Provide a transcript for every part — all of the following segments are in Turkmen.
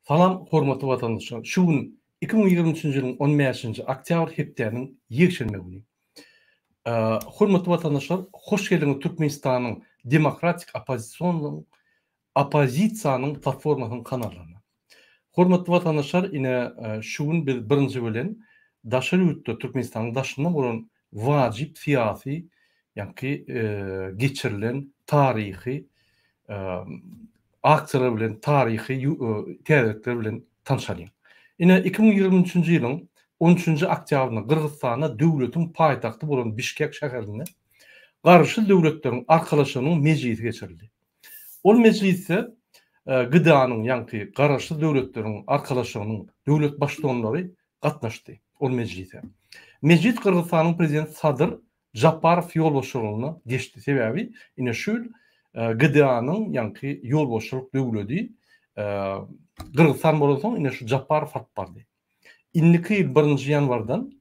Salam hormatly vatandaşlar. Şu gün 2023 ýylyň 15-nji oktýabr hepdeniň ýekşenme güni. Hormatly vatandaşlar, hoş geldiňiz Türkmenistanyň demokratik opozisiýanyň platformasynyň kanalına. Hormatly vatandaşlar, ine şu gün biz birinji bölen daşary ýurtda Türkmenistanyň daşyndan bolan wajyp syýasy ýa-ni geçirilen taryhy aksiýalar bilen taryhy täzelikler bilen tanışalım. Ine 2023 ýylyň 13-nji oktýabryna Kyrgyzstana döwletiň paýtagty bolan Bişkek şäherine garşy döwletleriň arkalaşygynyň mejlisi geçirildi. Ol mejlisde GDA-nyň ýa-ni garşy döwletleriň arkalaşygynyň döwlet başlanlary gatnaşdy ol mejlise. Mejlis Kyrgyzstanyň prezidenti Sadyr Japarow ýolbaşçylygyna geçdi. Sebäbi ine şu GDA-nyň ýa-ni ýolbaşçylyk döwleti Kırgızstan bolan ine şu Japarow alyp bardy. Indiki ýyl 1-nji ýanwardan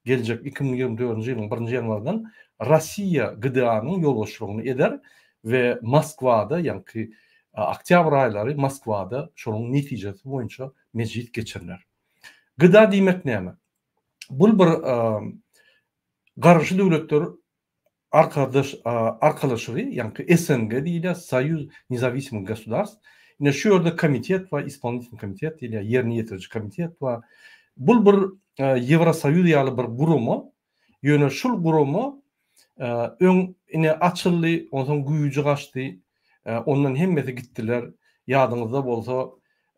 geljek 2024-nji ýylyň 1-nji ýanwardan Rossiýa GDA-nyň ýolbaşçylygyny eder we Moskwada ýa-ni oktýabr aýlary Moskwada şonuň netijesi boýunça mejlis geçirilýär. GDA diýmek näme? Bul bir garşy döwletler arkalaşygy ýa-ni SNG diýilýär, Soюз независимых государств. Ine şu ýerde komitet we исполнительный komitet diýilýär, ýerine ýetiriji komitet we bul bir Ýewrosoýuz ýaly bir gurumy, ýöne şol gurumy ine açyldy, ondan güýji gaçdy, ondan hemmesi gitdiler. Ýadyňyzda bolsa,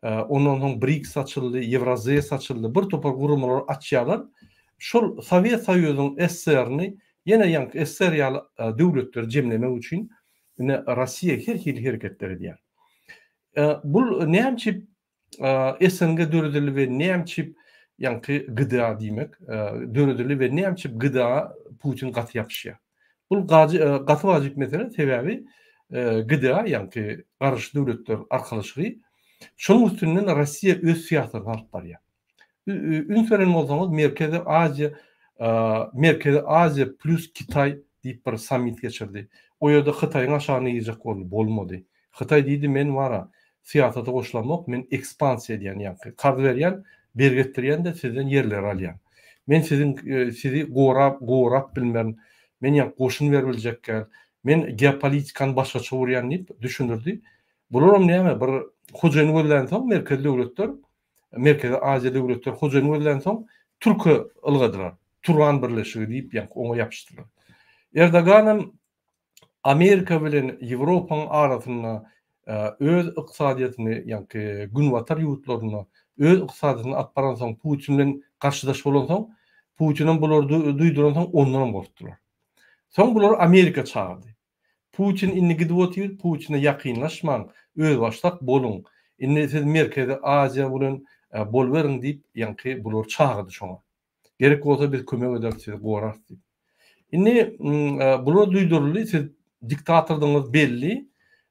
ondan soň BRICS açyldy, Ýewrazia açyldy, bir topar gurumlar açýarlar. Şol Sowet Soýuzynyň SSR-ni ýene ýa-ni SSR ýaly döwletler jemlemek üçin ine Rossiýa her hili hereketler edýär. Bul näçip SNG döwletleri we näçip ýa-ni GDA diýmek, döwletleri we näçip GDA Putin gaty ýapyşýar. Bul gaty wajyp mesele, sebäbi GDA ýa-ni garşy döwletler arkalaşygy şonuň üstünden Rossiýa öz syýasatyny alyp barýar. Ünsören bolsaňyz Merkezi Azia plus Kitay diýip bir summit geçirdi. O ýerde Hytaýyň aşagyna ýyjak bolmady. Hytaý diýdi, men wara syýasata goşulamak, men ekspansiýa edýän ýa-ni kard berýän, bergetdirýän de sizden ýerler alýan. Men sizi gorap bilmän, men ýa goşun berbiljekkä, men geopolitikany başgaça urýan diýip düşündirdi. Bular näme? Bir hojaýyny bolýan soň merkezi döwletler, Merkezi Azia döwletler hojaýyny bolýan soň Türkiýe ylgadylar. Turan birleşigi diýip ýa-ni oňa ýapyşdylar. Erdogan Amerika bilen Ýewropanyň arasyna öz ykdysadyýatyny ýa-ni günwatar ýurtlaryna öz ykdysadyýatyny atparan soň Putin bilen garşydaş bolan soň Putinin bulary duýduran soň ondan gorkdylar. Soň bular Amerika çağırdy. Putin inni gidip otyr, Putin'e ýakynlaşmaň, öz başlak bolun. Inni siz Merkezi Azia bilen bol berin diýip ýa-ni bular çağırdy şoňa. Gerek bolsa biz kömek edersiz, gorar diýip. Inni bular duýdurly, siz diktatordyňyz belli.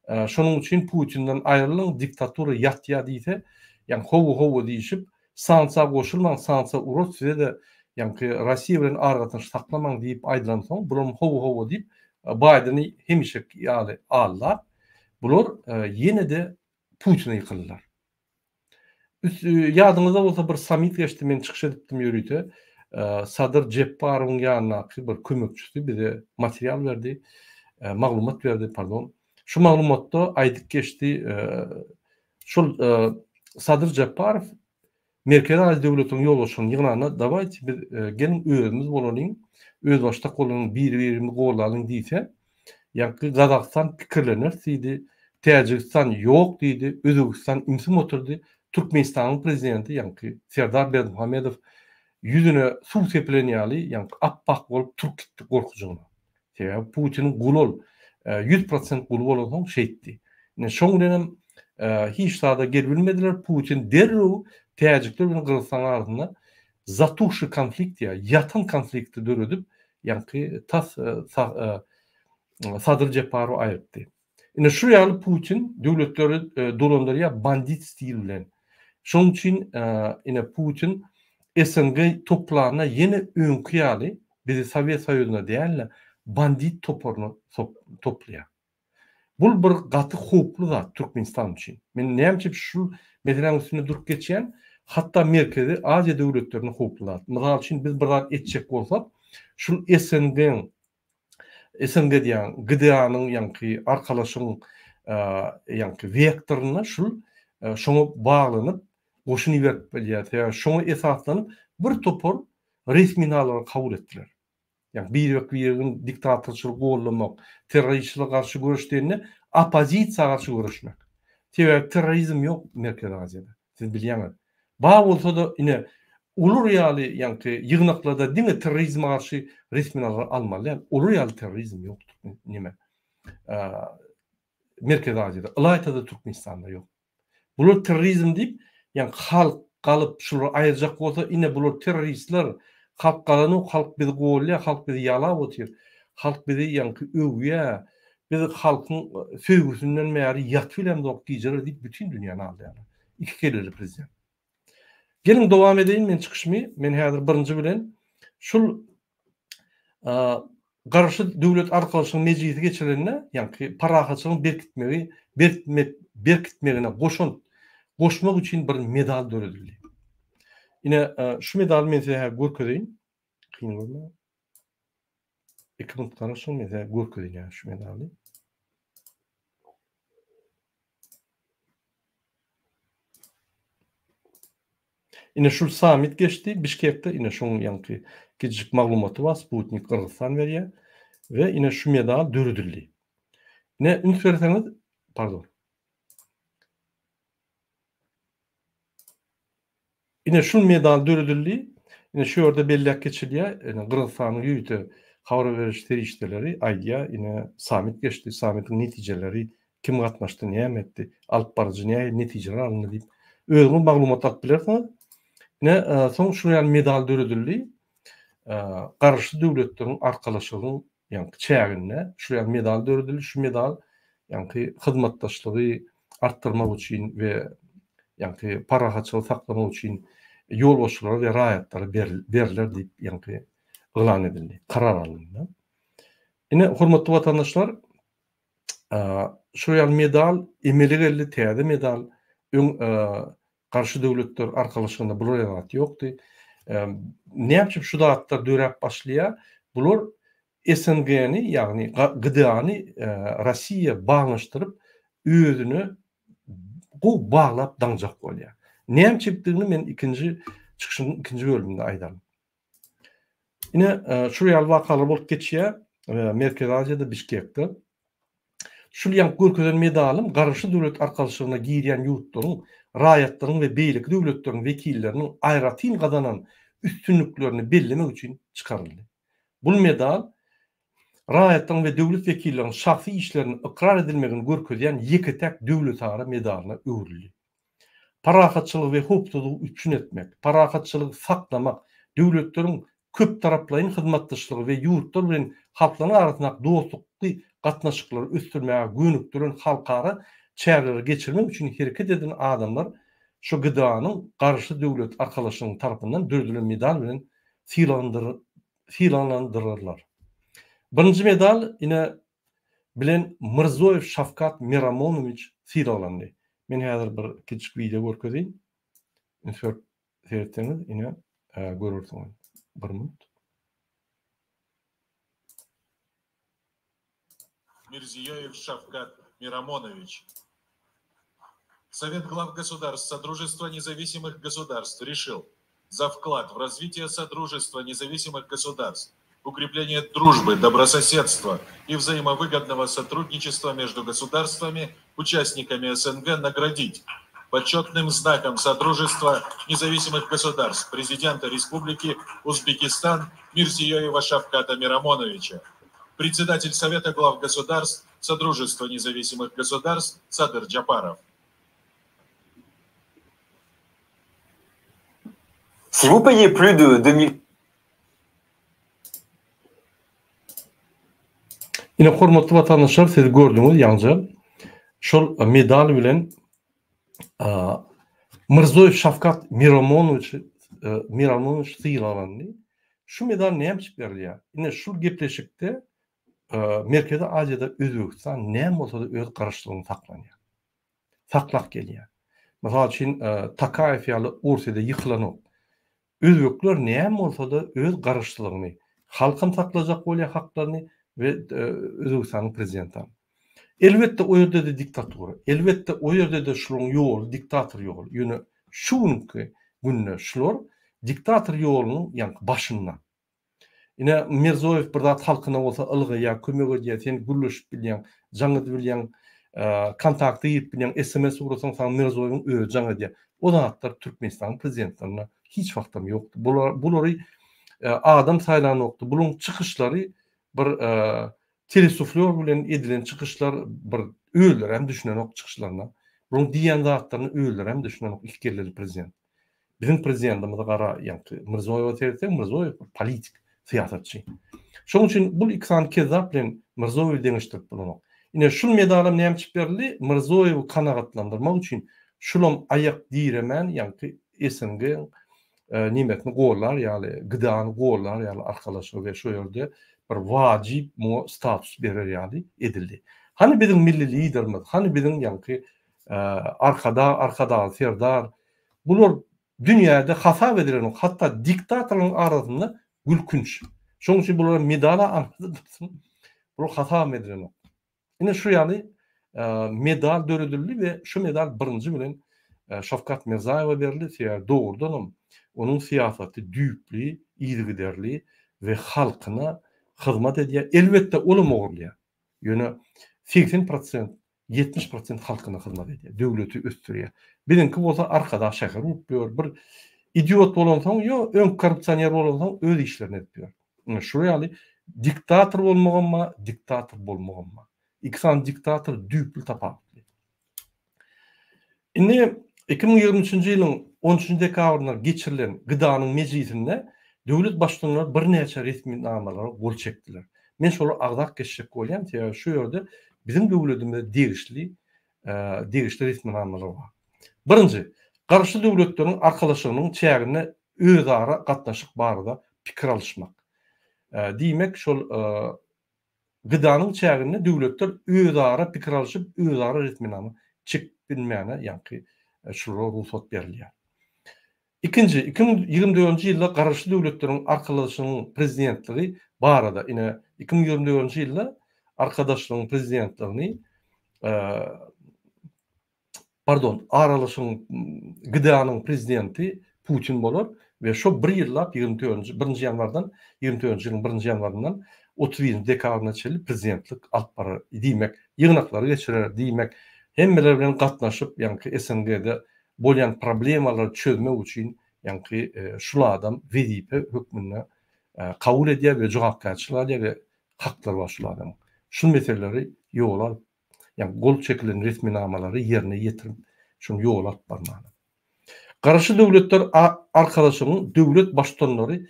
Şonuň üçin Putin'den aýrylyň, diktatura ýatýa diýse, ýa-ni howu diýişip, sansa goşulmaň, sansa urus size de ýa-ni Rossiýa bilen argatyny saklamaň diýip aýdylan soň, bular howu diýip Biden'i hemişe ýaly allar. Bular ýene de Putin'e ýykyldylar. Ýadyňyzda bolsa bir summit geçdi, men çykyş edipdim ýörüýte. Sadyr Japarowyň ýanyna bir kömekçisi bize material berdi, maglumat berdi, pardon. Şu maglumatda aýdyp geçdi, şol Sadyr Japarow Merkezi Azia döwletiniň ýolbaşçylygyny ýygnana dawaýt biz gelin özümiz bolalyň, öz başda golalyň bir-birimiz golalyň diýse, ýa-ni Gazaqstan pikirlener diýdi, Täjikistan ýok diýdi, Özbegistan imsim oturdy. Türkmenistanyň prezidenti ýa-ni Serdar Berdimuhamedow ýüzüne suw seplenýäli, ýa-ni appak bolup turk gitdi gorkujugyna. Sebäbi Putinin gulol 100% gul bolan soň şeýtdi. Şoň bilen hiç daha geri bilmediler. Putin derrew Täjikler bilen Kırgızstan arasynda zatuşy konflikt ýatan konflikti döredip, ýa-ni Sadyr Japarow aýrypdy. Ine şu ýaly Putin döwletleri dolandyrýar bandit stil bilen. Şoň üçin ine Putin SNG toplaryna ýene öňkü ýaly bizi Sowet Soýuzyna diýerler bandit toporunu toplaýar. Bul bir gaty hukuklu zat Türkmenistan için. Men näme şu meselenin üstüne durup geçen hatta merkezi Aziya döwletlerinin hukuklu zat. Mysal üçin biz bir zat etjek bolsak, şu SNG diýen GDA-nyň ýanky arkalaşyň ýanky vektoryna şoňa baglanyp goşuny berip bilýär. Şoňa esaslanyp bir topar resminalary kabul etdiler. Yani bir diktatorçılık gollamak, teröristçiliğe karşı görüşlerini opozisiya karşı görüşmek. Terörizm yok Merkez Aziýada. Siz bilýäňiz. Ba bolsa da ine ulur ýaly ýanky ýygnaklarda diňe terörizme karşı resminalar almaly. Yani ulur ýaly terörizm ýokdur. Nime? Merkez Aziýada, Ilaytada Türkmenistanda yok. Bular terörizm diýip, yani halk kalıp şular ayıracak bolsa ine bular teröristler halk galany halk bizi gollýar, halk bizi ýalap otyr. Halk bizi ýanky öwýär. Biz halkyň söýgüsünden märi ýat bilen dok gijer diýip bütün dünýäni aldy. İki keleli prezident. Gelin dowam edeyim men çykyşmy. Men häzir birinji bilen şul garşy döwlet arkalaşygyň mejlisi geçirenine ýanky parahatçylygyň berkitmegine goşmak üçin bir medal döredildi. Yine şu medal men size görkezeyim. Kıyın görme. 2 minut garaşyň men size görkezeyim şu medali. Yine şu summit geçti. Bişkekde yine şoň ýanky gejik maglumaty var. Sputnik Kırgızstan berýär ve yine şu medal döredildi. Ne ünsüreseňiz, pardon. Yine şu medal döredildi. Yine şu ýerde belläk geçilýär. Kırgızstanyň ýüýte habar beriş terişdeleri aýdýar. Yine summit geçti. Summitin netijeleri kim gatnaşdy, näme etdi, alyp barjy näme netijeler alındy diýip özüňiz maglumat alyp bilersiňiz. Yine soň şu ýaly medal döredildi. Garşy döwletleriň arkalaşygyň ýanky çägine şu ýaly medal döredildi. Şu medal ýanky hyzmatdaşlygy artdyrmak üçin we ýanky parahatçylygy saklamak üçin yol başçylara we raýatlara beriler diýip ýanky elan edildi. Karar alındy. Ine hormatly watandaşlar, şu ýaly medal emeli geldi, täze medal karşı döwletler arkalaşygynda bular ýat ýokdy. Näme şu datlar döräp başlaýar? Bular SNG-ni ýagny GDA-ny Russiýa baglaşdyryp özüni baglap daňjak bolýar. Näme çykdygyny men ikinji çykyşyň ikinji bölüminde aýdam. Yine şu ýaly wakalar bolup geçýär. Merkez Aziýada Bişkekde. Şu ýanky görkezen medalym garşy döwlet arkalaşygyna girýän ýurtlaryň, raýatlaryň we beýlik döwletleriň wekilleriniň aýratyn gadanan üstünlüklerini bellemek üçin çykaryldy. Bu medal raýatlaryň we döwlet wekilleriň şahsy işlerini ikrar edilmegini görkezýän ýeki tek döwletara medalyna öwrildi. Parahatçylyk we hukukçylyk üçin etmek, parahatçylyk saklamak, döwletleriň köp taraplaryň hyzmatdaşlygy we ýurtlar bilen halklaryň arasynda dostlukly gatnaşyklary ösdürmäge gönükdiren halkara çägleri geçirmek üçin hereket eden adamlar şu GDA-nyň garşy döwlet arkalaşygynyň tarapyndan dördülen medal bilen filanlandyrylýar. Birinji medal ine bilen Mirzoev Şafkat Miramonoviç filanlandy. Men häzir bir kiçik video görkezeyim. Insert seyretseňiz ine görürsiňiz. Bir minut. Мирзиёев Шавкат Мирамонович. Совет глав государств Содружества независимых государств решил за вклад в развитие Содружества независимых государств, укрепление дружбы, добрососедства и взаимовыгодного сотрудничества между государствами, участниками СНГ наградить почетным знаком Содружества независимых государств президента Республики Узбекистан Мирзиёева Шавката Мирамоновича, председатель Совета глав государств Содружества независимых государств Садыр Джапаров. Si vous payez plus de 2000... Yine hormatly watandaşlar, siz gördüňiz ýalňa şol medal bilen Mirzoev Şafkat Miramonoviç syýlandy. Şu medal näme berýär? Yine şu gepleşikde Merkezi Asya'da Özbekistan näme bolsa da öz garaşlygyny saklanýar. Saklap gelýär. Mesela için Takayev ýaly Ursya'da ýykylan Özbekler näme bolsa da öz garaşlygyny, halkyn saklajak bolýar haklaryny we Özbekistanyň prezidenti. Elbetde o ýerde de diktatura, elbetde o ýerde de şuň ýol, diktator ýol. Ýöne şuňky günne şular diktator ýolunyň ýa başyndan. Ine Mirzoyev bir zat halkyna bolsa ılgy ýa kömek edýär, sen gürleşip bilýän, jaňydy bilýän, kontakty ýetip bilýän SMS urasaň sana Mirzoyewiň öýe jaň edýär. O zatlar Türkmenistanyň prezidentlerine hiç wagtym ýokdy. Bulary adam saýlanokdy. Bulyň çykyşlary bir telesuflör bilen edilen çykyşlar bir öýler hem düşünenok çykyşlaryna. Bulyň diýen zatlaryny öýler hem düşünenok ilkerli prezident. Bizim prezidentimiz gara ýa Mirzoyew terse Mirzoyew politik siyasatçı. Şoň üçin bu ikisini kezzap bilen Mirzoyew deňişdirip bolanok. Ine şul medalym näme çyp berli? Mirzoyew kanagatlandyrmak üçin şulam ayak diýremen ýa-ki SNG nimetini goýlar ýaly gıdany goýlar ýaly arkalaşyk we şu ýerde bir wajib mo status berer ýaly edildi. Hani bizim milli liderimiz, hani bizim ýa-ki arkada serdar bular dünýäde hasap edilen hatda diktatorlaryň arasynda gülkünç. Şoň üçin bulara medala anladyrsyn. Bu hasap edilen. Ine şu ýaly medal döredildi we şu medal birinji bilen Şavkat Mirzayewa berildi. Ýa dogrudan onun siýasaty düýpli, ýygyderli we halkyna hyzmat edýär. Elbetde olam ogurlýar. Ýöne 80%, 70% halkyna hyzmat edýär. Döwleti östürýär. Birinki bolsa arkada şäher upýar. Bir idiot bolansaň ýa ön korrupsioner bolansaň öz işlerini etýär. Şu ýaly diktator bolmaganma, diktator bolmaganma. İkisi diktator düýpli tapaply. Indi 2023-nji ýylyň 13-nji dekabrynda geçirilen Gıdanyň mejlisinde döwlet başçylary bir näçe resmi namalary gol çekdiler. Men şol agzak geçip bolýan, ýa şu ýerde bizim döwletimizde degişli resmi namalar bar. Birinji, garşy döwletleriň arkalaşygynyň çägine özara gatnaşyk barada pikir alışmak. Diýmek şol Gıdanyň çägine döwletler özara pikir alyşyp özara resmi nama çek bilmäne ýa-ki şulara ruhsat berilýär. İkinci, 2024-nji ýylda garşy döwletleriň arkalaşygynyň prezidentligi barada ine 2024-nji ýylda arkadaşlygyň prezidentligini aralaşygyň Gıdanyň prezidenti Putin bolar we şo bir ýyllap 1-nji ýanwardan 24-nji ýylyň 1-nji ýanwaryndan 30 dekabrına çeli prezidentlik alyp barar diýmek, ýygnaklary geçirer diýmek, hemmeler bilen gatnaşyp ýa-ki SNG'de bolýan problemalary çözmek üçin ýa-ki şul adam wezipe hökmüne kabul edýär we jogapkärçilik alýar we haklar bar şul adam. Şu meseleleri ýolar, ýa gol çekilen resmi namalary ýerine ýetirip şunu ýol alyp barmaly. Garşy döwletler arkalaşygyň döwlet başçylary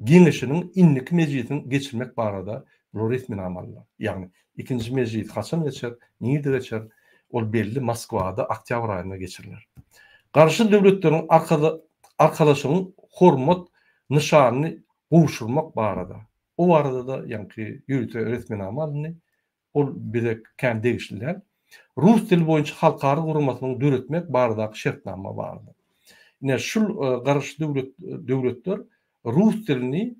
giňeşiniň inlik mejlisini geçirmek barada bu resmi namalar. Ýagny ikinji mejlis haçan geçer, näde geçer? Ol belli Moskwada oktyabr aýynda geçirilir. Garşy döwletleriň arkalaşygyň hormat nişanyny gowşurmak barada. O arada da ýa-ki ýürüte resmi namalyny ol bize kän degişliler. Rus dili boýunça halkary gurulmasyny döretmek baradaky şertnama bardy. Ine şul garşy döwletler Rus dilini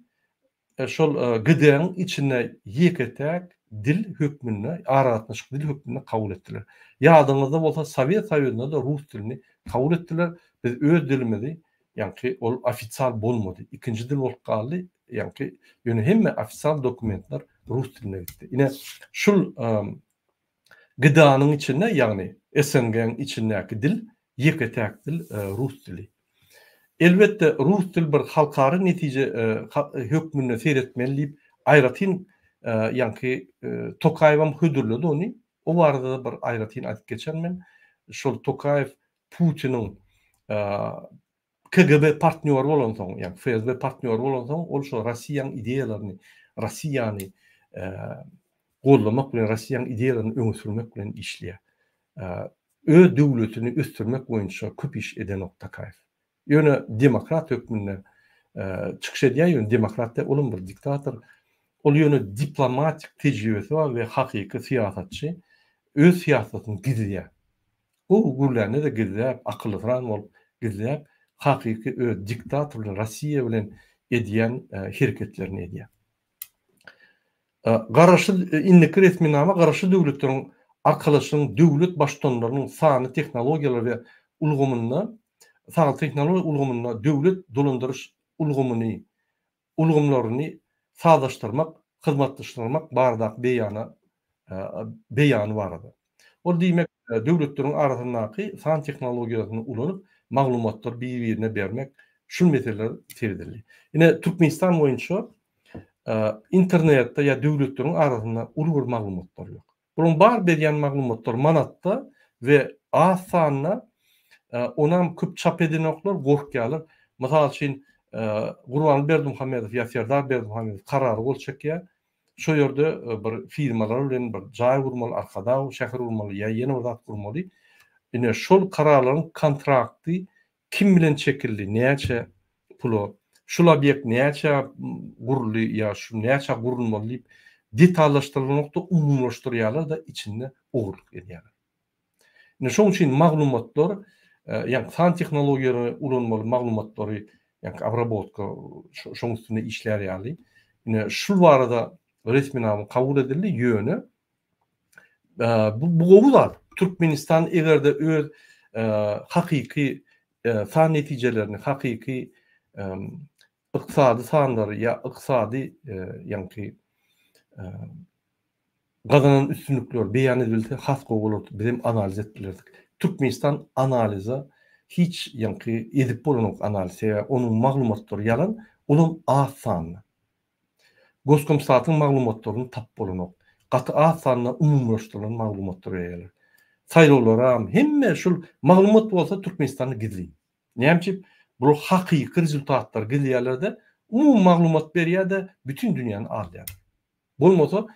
şol Gıdanyň içine ýeketek dil hökmüne, araatnaşyk dil hökmüne kabul etdiler. Ýadyňyzda bolsa Sowet Soýuzyna da Rus dilini kabul etdiler. Biz öz dilimizi ýa-ki ol ofisial bolmady. Ikinji dil bolup galdy. Ýa-ki ýöne hemme ofisial dokumentler Rus diline gitdi. Ine şul Gıdanyň içinde ýagny SNG'ň içindäki dil ýeketek dil Rus dili. Elbette Rus dil bir halkary netije hökmüne seyretmeli diýip aýratyn ýa-ki Tokayew hödürledi ony. O arada da bir aýratyn aýdyp geçenmen. Şol Tokayew Putiniň KGB partneri bolansoň, ýa FSB partneri bolansoň, ol şo Russiýanyň ideýalaryny, Russiýany gollamak bilen Russiýanyň ideýalaryny öňe sürmek bilen işleýär. Öz döwletini östürmek boýunça köp iş eden Tokayew. Ýöne demokrat hökmüne çykyş edýär, ýöne demokratda olum bir diktator ol ýöne diplomatik tejribesi var we hakyky siýasatçy öz siýasatyny gizleýär. O gurlarny da gizleýär, akylly falan bolup gizleýär, hakyky öz diktatorlyk Rossiýa bilen edýän hereketlerini edýär. Garaşy indiki resminama garaşy döwletleriň arkalaşynyň döwlet başdanlarynyň sany tehnologiýalar we ulgamyna döwlet dolandyrış ulgamlaryny sazlaşdyrmak, hyzmatlaşdyrmak bardak beýany barady. O diýmek döwletleriň arasyndaky san tehnologiýalaryny ulanyp maglumatlar bir-birine bermek şu meseleler seridirli. Ine Türkmenistan boýunça internetde ya döwletleriň arasynda ulgur maglumatlar ýok. Bunun bar berýän maglumatlar manatda we az sanna onam köp çap edilnoklar gorkýarlar. Mysal üçin Gurban Berdimuhammedow ýa Serdar Berdimuhammedow karary bolçakya şo ýerde bir firmalar bilen bir jaý gurmaly, arkada şäher gurmaly ýa ýene bir zat gurmaly. Ine şol kararlaryň kontrakty kim bilen çekildi, näçe pulo, şol obyekt näçe guruldy ýa şu näçe gurulmaly diýip detallaşdyrylmakda umumlaşdyrýarlar da içinde ogurluk edýärler. Ine şoň üçin maglumatlar ýa san tehnologiýalary ulanmaly maglumatlary ýa abrabotka şoň üstünde işler ýaly. Ine şu barada resminama kabul edildi ýöne bu gowular Türkmenistan egerde öz hakyky san netijelerini, hakyky ykysady sanlary ýa ykysady ýa-ni gazanan üstünlükler beýan edildi, has gowular bizim analiz etdirdik. Türkmenistan analiza hiç ýa-ni edip bolanok analize onuň maglumatlary ýalan, onuň az sanly. Goskomstatyň maglumatlaryny tap bolanok. Gaty az sanly umumlaşdyrylan maglumatlar ýalar. Saýlawlar hemme şol maglumat bolsa Türkmenistany gizleýär. Näme bu hakyky rezultatlar gizleýärlerde umum maglumat berýär-de bütün dünýäni alýar. Bolmasa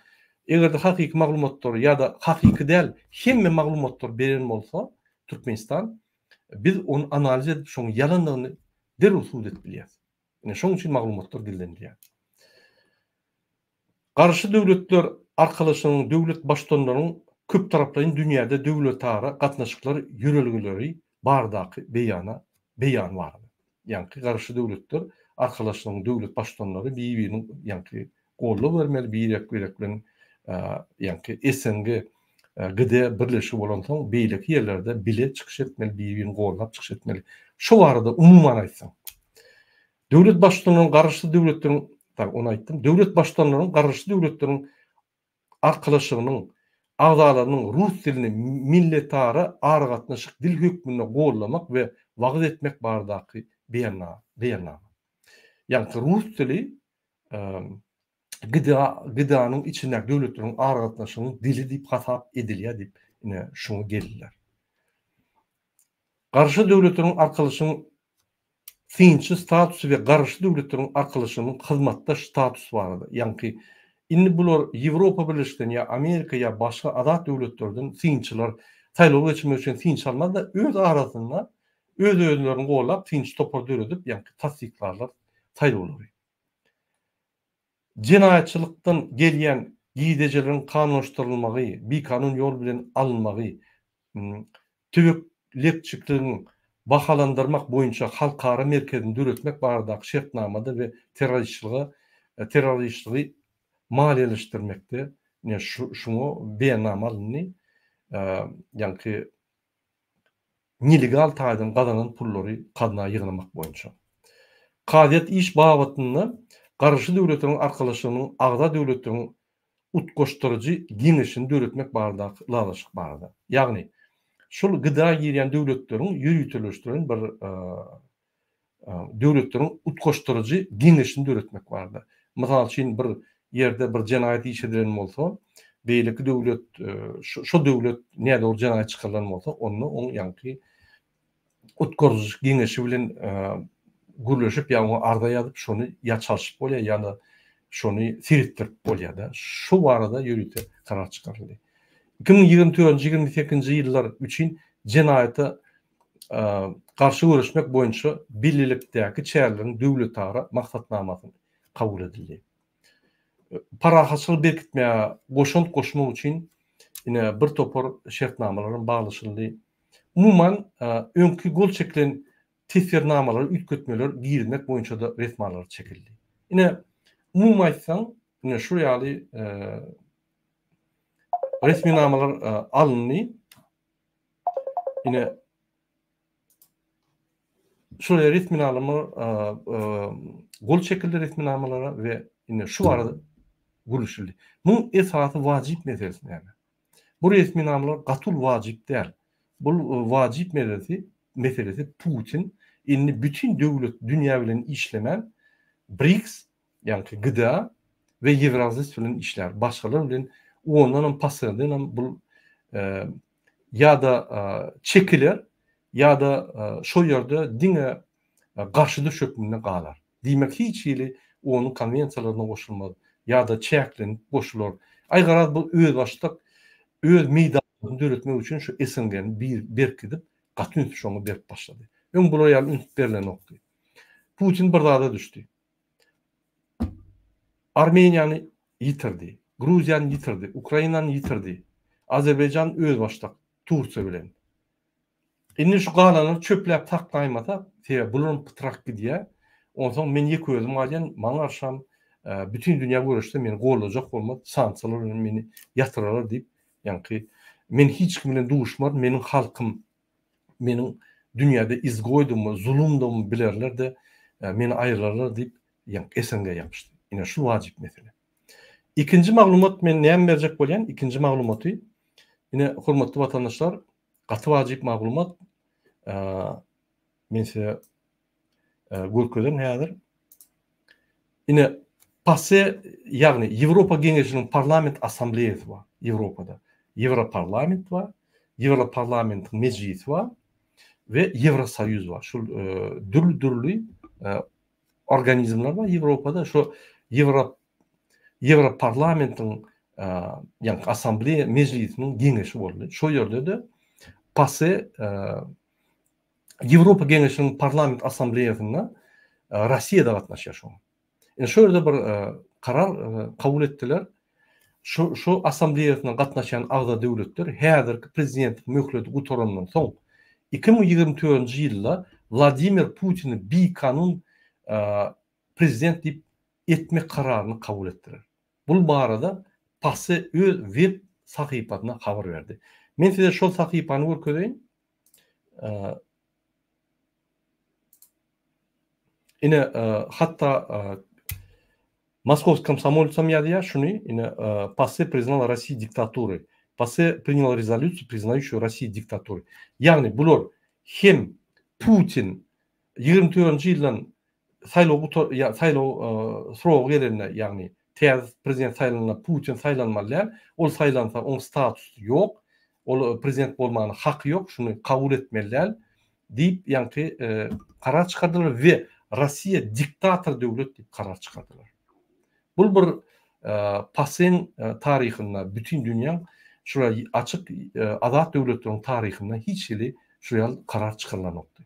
egerde hakyky maglumatlar ýa-da hakyky däl hemme maglumatlar beren bolsa Türkmenistan biz onu analiz edip şoň ýalanlygyny derhal suwd edip bilýäris. Ine şoň üçin maglumatlar gizlenýär. Garşy döwletler arkalaşynyň döwlet başdanlarynyň köp taraply dünýäde döwlet ara gatnaşyklar ýörelgileri bardaky beýan bar. Ýa-ni garşy döwletler arkalaşynyň döwlet başdanlary bir-biriniň ýa-ni gollap bermeli, bir-birek bilen ýa-ni SNG gide birleşik bolan soň beýleki ýerlerde bile çykyş etmeli, bir-birini gollap çykyş etmeli. Şu barada umumyň aýtsaň, döwlet başdanlarynyň garşy döwletleriň onu aýtdym. Döwlet başdanlarynyň garşy döwletleriň arkalaşynyň agzalarynyň rus dilini milletara argatnaşyk dil hökmüne gollamak we wagt etmek bardaky beýannama. Ýani rus dili gıdanyň içindäki döwletleriň argatnaşygynyň dili diýip hasap edilýär diýip ine şunu geldiler. Garşy döwletleriň arkalaşynyň finçi statusy we garşy döwletleriň arkalaşynyň hyzmatdaş statusy bardy. Ýani indi bular Ýewropa Birleşikden ýa Amerika ýa başga azat döwletlerden finçiler saýlaw geçirmek üçin finç almaz da öz arasynda özlerini gollap finç topar edip ýani tasdiklarlar saýlawlary. Cinayetçilikten gelýän giýdejelerin kanunlaşdyrylmagy, bir kanun ýol bilen alınmagy, tübeklikçiligiň bahalandyrmak boýunça halkara merkezini döretmek bardak şertnamada we terroristliği maliýeleşdirmekde ne şunu beýannamalyny ýa-ni nelegal taýdan gazanan pullary kadna ýygnamak boýunça. Kadiýet iş babatyny garşy döwletleriň arkalaşynyň agza döwletleriň utgoşdurjy giňeşini döretmek bardak lalaşyk bardy. Ýagny şol gıda ýerýän döwletleriň ýürütülüşdiren bir döwletleriň utgoşdurjy giňeşini döretmek bardy. Mysal üçin bir ýerde bir jenaýat işedilen bolsa, beýleki döwlet şo döwlet näde ol jenaýat çykaran bolsa, onu ýa-ni utgoşdurjy giňeşi bilen gürleşip ýa-ni arda ýazyp şonu ýa çalyşyp bolýar ýa-da şonu siritdirip bolýar da. Şu barada ýürüte karar çykaryldy. 2024-2028 ýyllar üçin jenaýata garşy görüşmek boýunça birlikdäki çäherleriň döwletara maksatnamasyny kabul edildi. parahaçylyk berkitmeye goşmak için yine bir topar şertnamalaryň baglaşyldy. Umuman öňkü gol çekilen tesirnamalary ütkötmeler girilmek boýunça da resmalar çekildi. Yine umuman aýtsaň, yine şu ýaly resminamalar alındy. Yine şuraya resminamalar gol çekildi resminamalara ve yine şu arada gülüşildi. Bu esasy wajip meselesi yani. Bu resminamalar gatul wajip däl. Bu wajip meselesi Putin inni bütün döwlet dünýä bilen işlemen BRICS yani gıda ve Евразия bilen işler. Başgalar bilen ondan passadan bu ya da çekiler ya da şu ýerde diňe garşy düşüpmine galar. Diýmek hiç ýeli onun konwensiýalaryna goşulmaz ya da çäklenip goşulur. Aýgaraz bu öz başlyk öz meýdanyny döretmek üçin şu SNG'ni berkidip gatyn şoňa berip başlady. Öň bular ýaly ünt berilen okdy. Putin bir dada düşdi. Armeniýany ýitirdi, Gruziýany ýitirdi, Ukrainany ýitirdi. Azerbaýjan öz başlyk Turkiýa bilen. Indi şu galanyny çöpläp taklaýmasa, bularyň pytrak gidýär. Onsoň men ýeki özüm alýan, maňa arşam bütün dünýä görüşde meni gollajak bolmaz, sanksiýalar bilen meni ýatyrarlar diýip, ýani men hiç kim bilen duşmar, meniň halkym, meniň dünýäde izgoýdum, zulümdüm bilerler de meni aýyrarlar diýip, ýani SNG ýapyşdy. Ine şu wajip mesele. İkinci maglumat men näme berjek bolýan? İkinci maglumaty ine hormatly watandaşlar, gaty wajip maglumat men size görkezem häzir. Ine passe ýagny Ýewropa Geňeşiniň parlament assambleýasy bar. Ýewropada Ýewroparlament bar, Ýewroparlamentin mejlisi bar we Ýewrosoýuz bar. Şu dürli organizmler bar Ýewropada. Şu Ýewroparlamentin ýani assambleýa mejlisiniň geňeşi boldy. Şu ýerde de passe Ýewropa Geňeşiniň parlament assambleýasynda Rossiýa da gatnaşýar şu. Şu ýerde bir karar kabul etdiler. Şu assambleýasyna gatnaşan agda döwletler häzirki prezident möhleti gutorandan soň 2024-nji ýylda Vladimir Putin'i bir kanun prezident diýip etmek kararyny kabul etdiler. Bu barada passe öz web sahypasyna habar berdi. Men size şol sahypany görkezeyim. Ine hatta Mosковский комсомолец ýazýar şuny, ine passe признал Россию диктатурой. Passe принял резолюцию, признающую Россию диктатурой. Yani bular hem Putin 24-nji ýyldan saýlaw sorag gelenine, yani prezident saýlanana Putin saýlanmaly, ol saýlansa on statusy ýok, ol prezident bolmanyň haky ýok, şuny kabul etmeliler diýip ýani karar çykardylar we Rossiya diktator döwlet diýip karar çykardylar. Bu bir pasen tarihinde bütün dünya şuraya açık azat döwletleriň tarihinde hiç ýeli şuraya karar çykarylan nokta.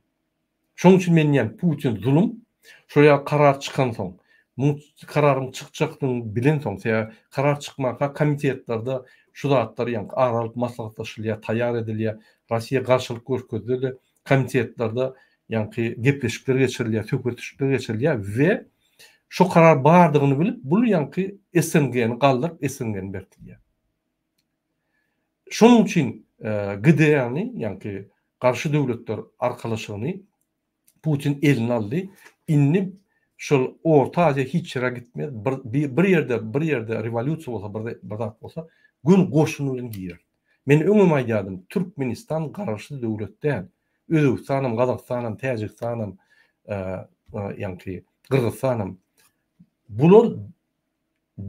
Şoň üçin men ýani Putin zulüm şuraya karar çykan soň, bu kararyň çykjakyny bilen soň, karar çykmaka komitetlerde şu zatlar ýani aralyk maslahatlaşylýar, taýýar edilýär, Rossiýa garşylyk görkezdi, komitetlerde ýani gepleşikler geçirilýär, söhbetleşikler geçirilýär we şu karar bardygyny bilip, bu ýani SNG'ni galdyryp SNG'ni bertilýär. Şonuň üçin GDR'ni ýani garşy döwletler arkalaşygyny Putin eline aldy. Inni şol Orta Aziýa hiç ýere gitmez. Bir ýerde revolýusiýa bolsa, bir zat bolsa, gün goşuny bilen girer. Men öňüme aýdym, Türkmenistan garşy döwletden, Özbekistanam, Gazakstanam, Täjikstanam, ýani Kyrgyzstanam, bular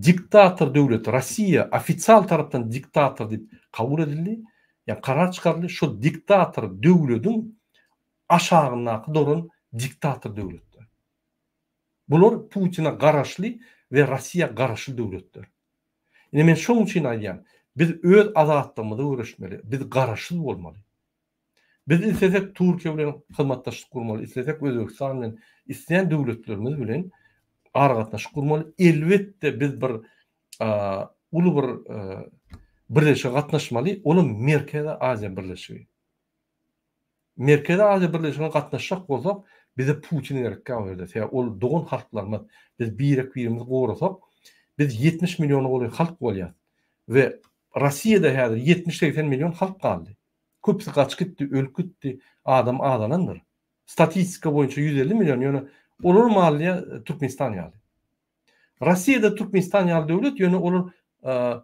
diktator döwlet, Rossiýa ofitsial tarapdan diktator diýip kabul edildi. Yani karar çykaryldy, şu diktator döwletiň aşagyna duran diktator döwletler. Bular Putin'e garaşly we Rossiýa garaşly döwletler. Ine men şoň üçin aýdýan, biz öz azatlygymyzy görüşmeli, biz garaşly bolmaly. Biz isletek Türkiýe bilen hyzmatdaşlyk gurmaly, isletek Özbekistan bilen, isleýän döwletlerimiz bilen aragatnaşyk gurmaly. Elbetde biz bir ulu bir birleşige gatnaşmaly, onun Merkezi Aziya Birleşigi. Merkezi Aziya Birleşigine gatnaşsak bolsak, bize Putin gerekli berdi. Ol dogun halklarymyz, biz birimiz gorasak, biz 70 milyon goly halk bolýar. Ve Rossiýada häzir 70-80 milyon halk kaldy. Köpsi gaçyp gitdi, ölüp gitdi, adam adanandyr. Statistika boýunça 150 milyon, ýöne olur malya Türkmenistan ýaly. Rossiýada Türkmenistan ýaly döwlet, ýöne olur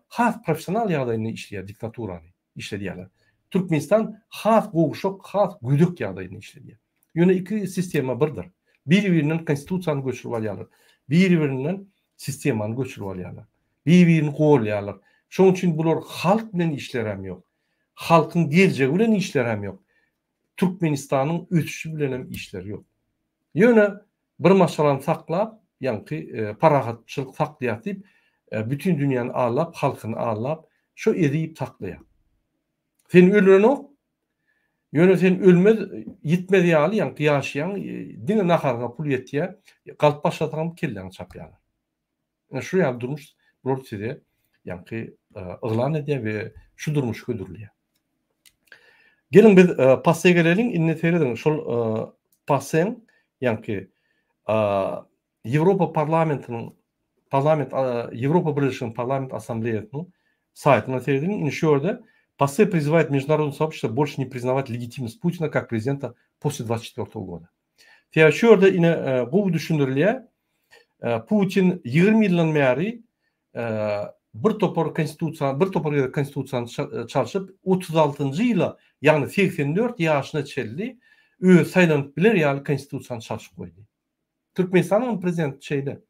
has professional ýagdaýynda işleýär, diktaturany işledýärler. Türkmenistan has gowuşok, has güdük ýagdaýynda işledýär. Ýöne iki sistema birdir. Bir-biriniň konstitusiýany göçürip alýarlar. Bir-biriniň sistemany göçürip alýarlar. Bir-birini gowlaýarlar. Şoň üçin bular halk bilen işlerem ýok. Halkyň geljegi bilen işlerem ýok. Türkmenistanyň ötüşi bilen hem işleri ýok. Ýöne bir masalany saklap, ýani parahatçylyk saklaýar diýip, bütün dünýäni allap, halkyny allap, şo edip saklaýar. Sen ölüren ok, ýöne sen ölmez, yitmedi ýaly, ýani ýaşaýan, diňe naharga pul ýetýär, galyp başlatan kelleň çapýarlar. Şu ýaly durmuş, bular size ýani ıglan edýär we şu durmuş gödürülýär. Gelin biz passaya gelelim. İnne teredin şol passen ýani Ýewropa Ýewropa Birleşiginiň Parlament Ассамблеясының сайтына тередин. Инне şurada Пассе призывает международное сообщество больше не признавать легитимность Путина как президента после 24 года. Şurada yine bu düşündürülýär. Putin 20 ýyldan bäri bir topar konstitusiýany çalyşyp 36-njy ýyla, ýani 84 ýaşyna çeldi, öz saýlanyp biler ýaly konstitusiýany çalyşyp goýdy. Türkmenistanyň prezidenti şeýle.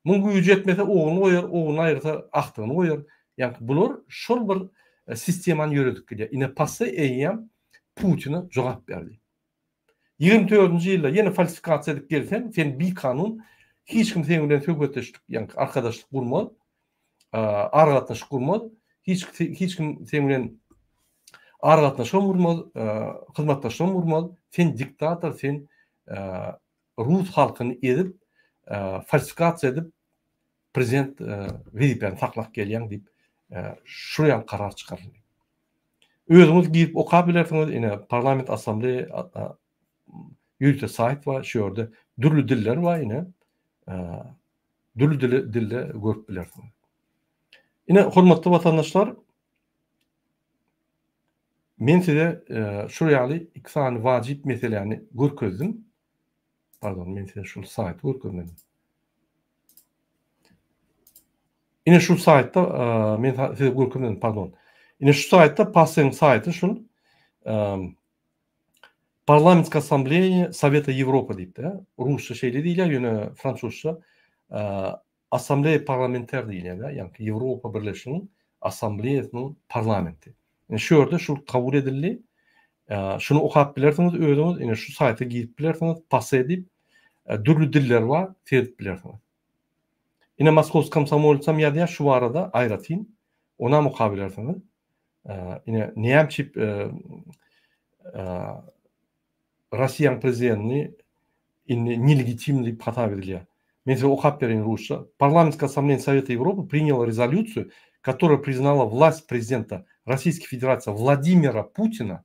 Muňa güýji ýetmese oğluny goýar, oğluny aýyrsa aktygyny goýar. Ýani bular şol bir sistemany ýöredip gelýär. Ine Passe eýýän Putina jogap berdi. 24-nji ýylda ýene falsifikasiýa edip gelsen, sen bir kanun hiç kim sen bilen söhbetleşdik, ýani arkadaşlyk gurmaz, argatnaşyk gurmaz, hiç kim sen bilen argatnaşyk gurmaz, hyzmatdaşlyk gurmaz. Sen diktator, sen Rus halkyny edip, falsifikasiýa edip prezident wezipany saklap gelýän diýip şuraya karar çykaryldy. Özüňiz gidip okap bilersiňiz, ine Parlament Assambleýa ýürüte sayt var, şu ýerde dürlü diller var, ine dürlü dilde görüp bilersiňiz. Ine hormatly vatandaşlar, men size şu ýaly iki sany wajip meselelerini görkezdim. Pardon, men size şu sayt görkezdim. Ine şu saytda men size görkezdim, pardon. Ine şu saytda Passeň saýty şul Parlamentska Asamblea Совета Европы diýip, Rusça şeýle diýilýär, ýöne fransuzça Assemblée Parlementaire diýilýär, ýani Ýewropa Birleşiginiň Assambleýasynyň parlamenti. Ine şu ýerde şul kabul edildi. Şunu okap bilersiňiz özüňiz, ine şu sayta gidip bilersiňiz, Passe edip dürlü diller bar, terip bilersiňiz. Ine Moskowski komsomolcam ýa-da şu arada aýratyn, ona mukabil edersiňiz. Ine Niemçip Rossiýanyň prezidentini nelegitimli diýip hata edilýär. Men size okap berýän Rusça. Парламентская ассамблея Совета Европы приняла резолюцию, которая признала власть президента Российской Федерации Владимира Путина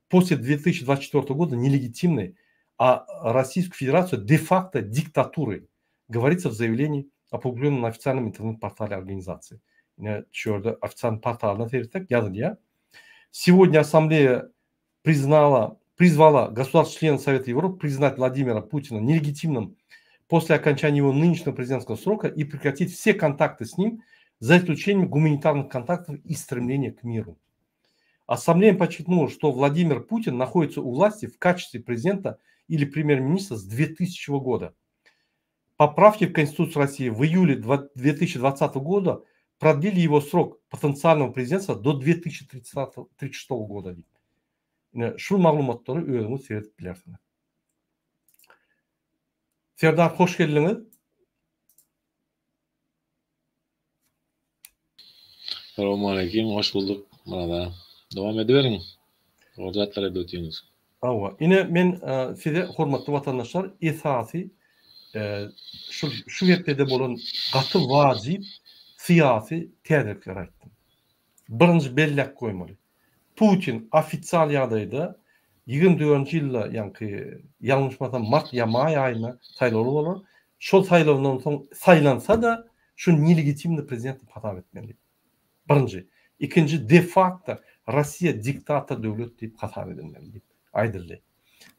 после 2024 года нелегитимной, а Российскую Федерацию де-факто диктатурой. Говорится в заявлении, опубликованном на официальном интернет-портале организации. Şurada официальный порталына терсек язылýar. Сегодня Ассамблея призвала государств-членов Совета Европы признать Владимира Путина нелегитимным после окончания его нынешнего президентского срока и прекратить все контакты с ним, за исключением гуманитарных контактов и стремления к миру. Ассамблея подчеркнула, что Владимир Путин находится у власти в качестве президента или премьер-министра с 2000 года. Поправки в Конституцию России в июле 2020 года продлили его срок потенциального президентства до 2036 года. Şu maglumatları özüňiz seredip bilersiňiz. Serdar, hoş geldiňiz. Assalamu alaikum, hoş bulduk. Bana devam ediveriň. Ordatlara ötýüňiz. Awa, ine men size hormatly vatandaşlar esasy şu ýerde bolan gaty wajip siyasi tedbirler aýtdym. Birinji bellek koymaly. Putin ofisial ýagdaýda 24-nji ýylda, ýani ýalňyşmasam mart ýa may aýyna saýlaw bolar. Şol saýlawdan soň saýlansa da şu nelegitimni prezidentni patap etmeli. Birinji. İkinci, de facto Rossiya diktator döwlet diýip hasap edilmeli diýip aýdyldy.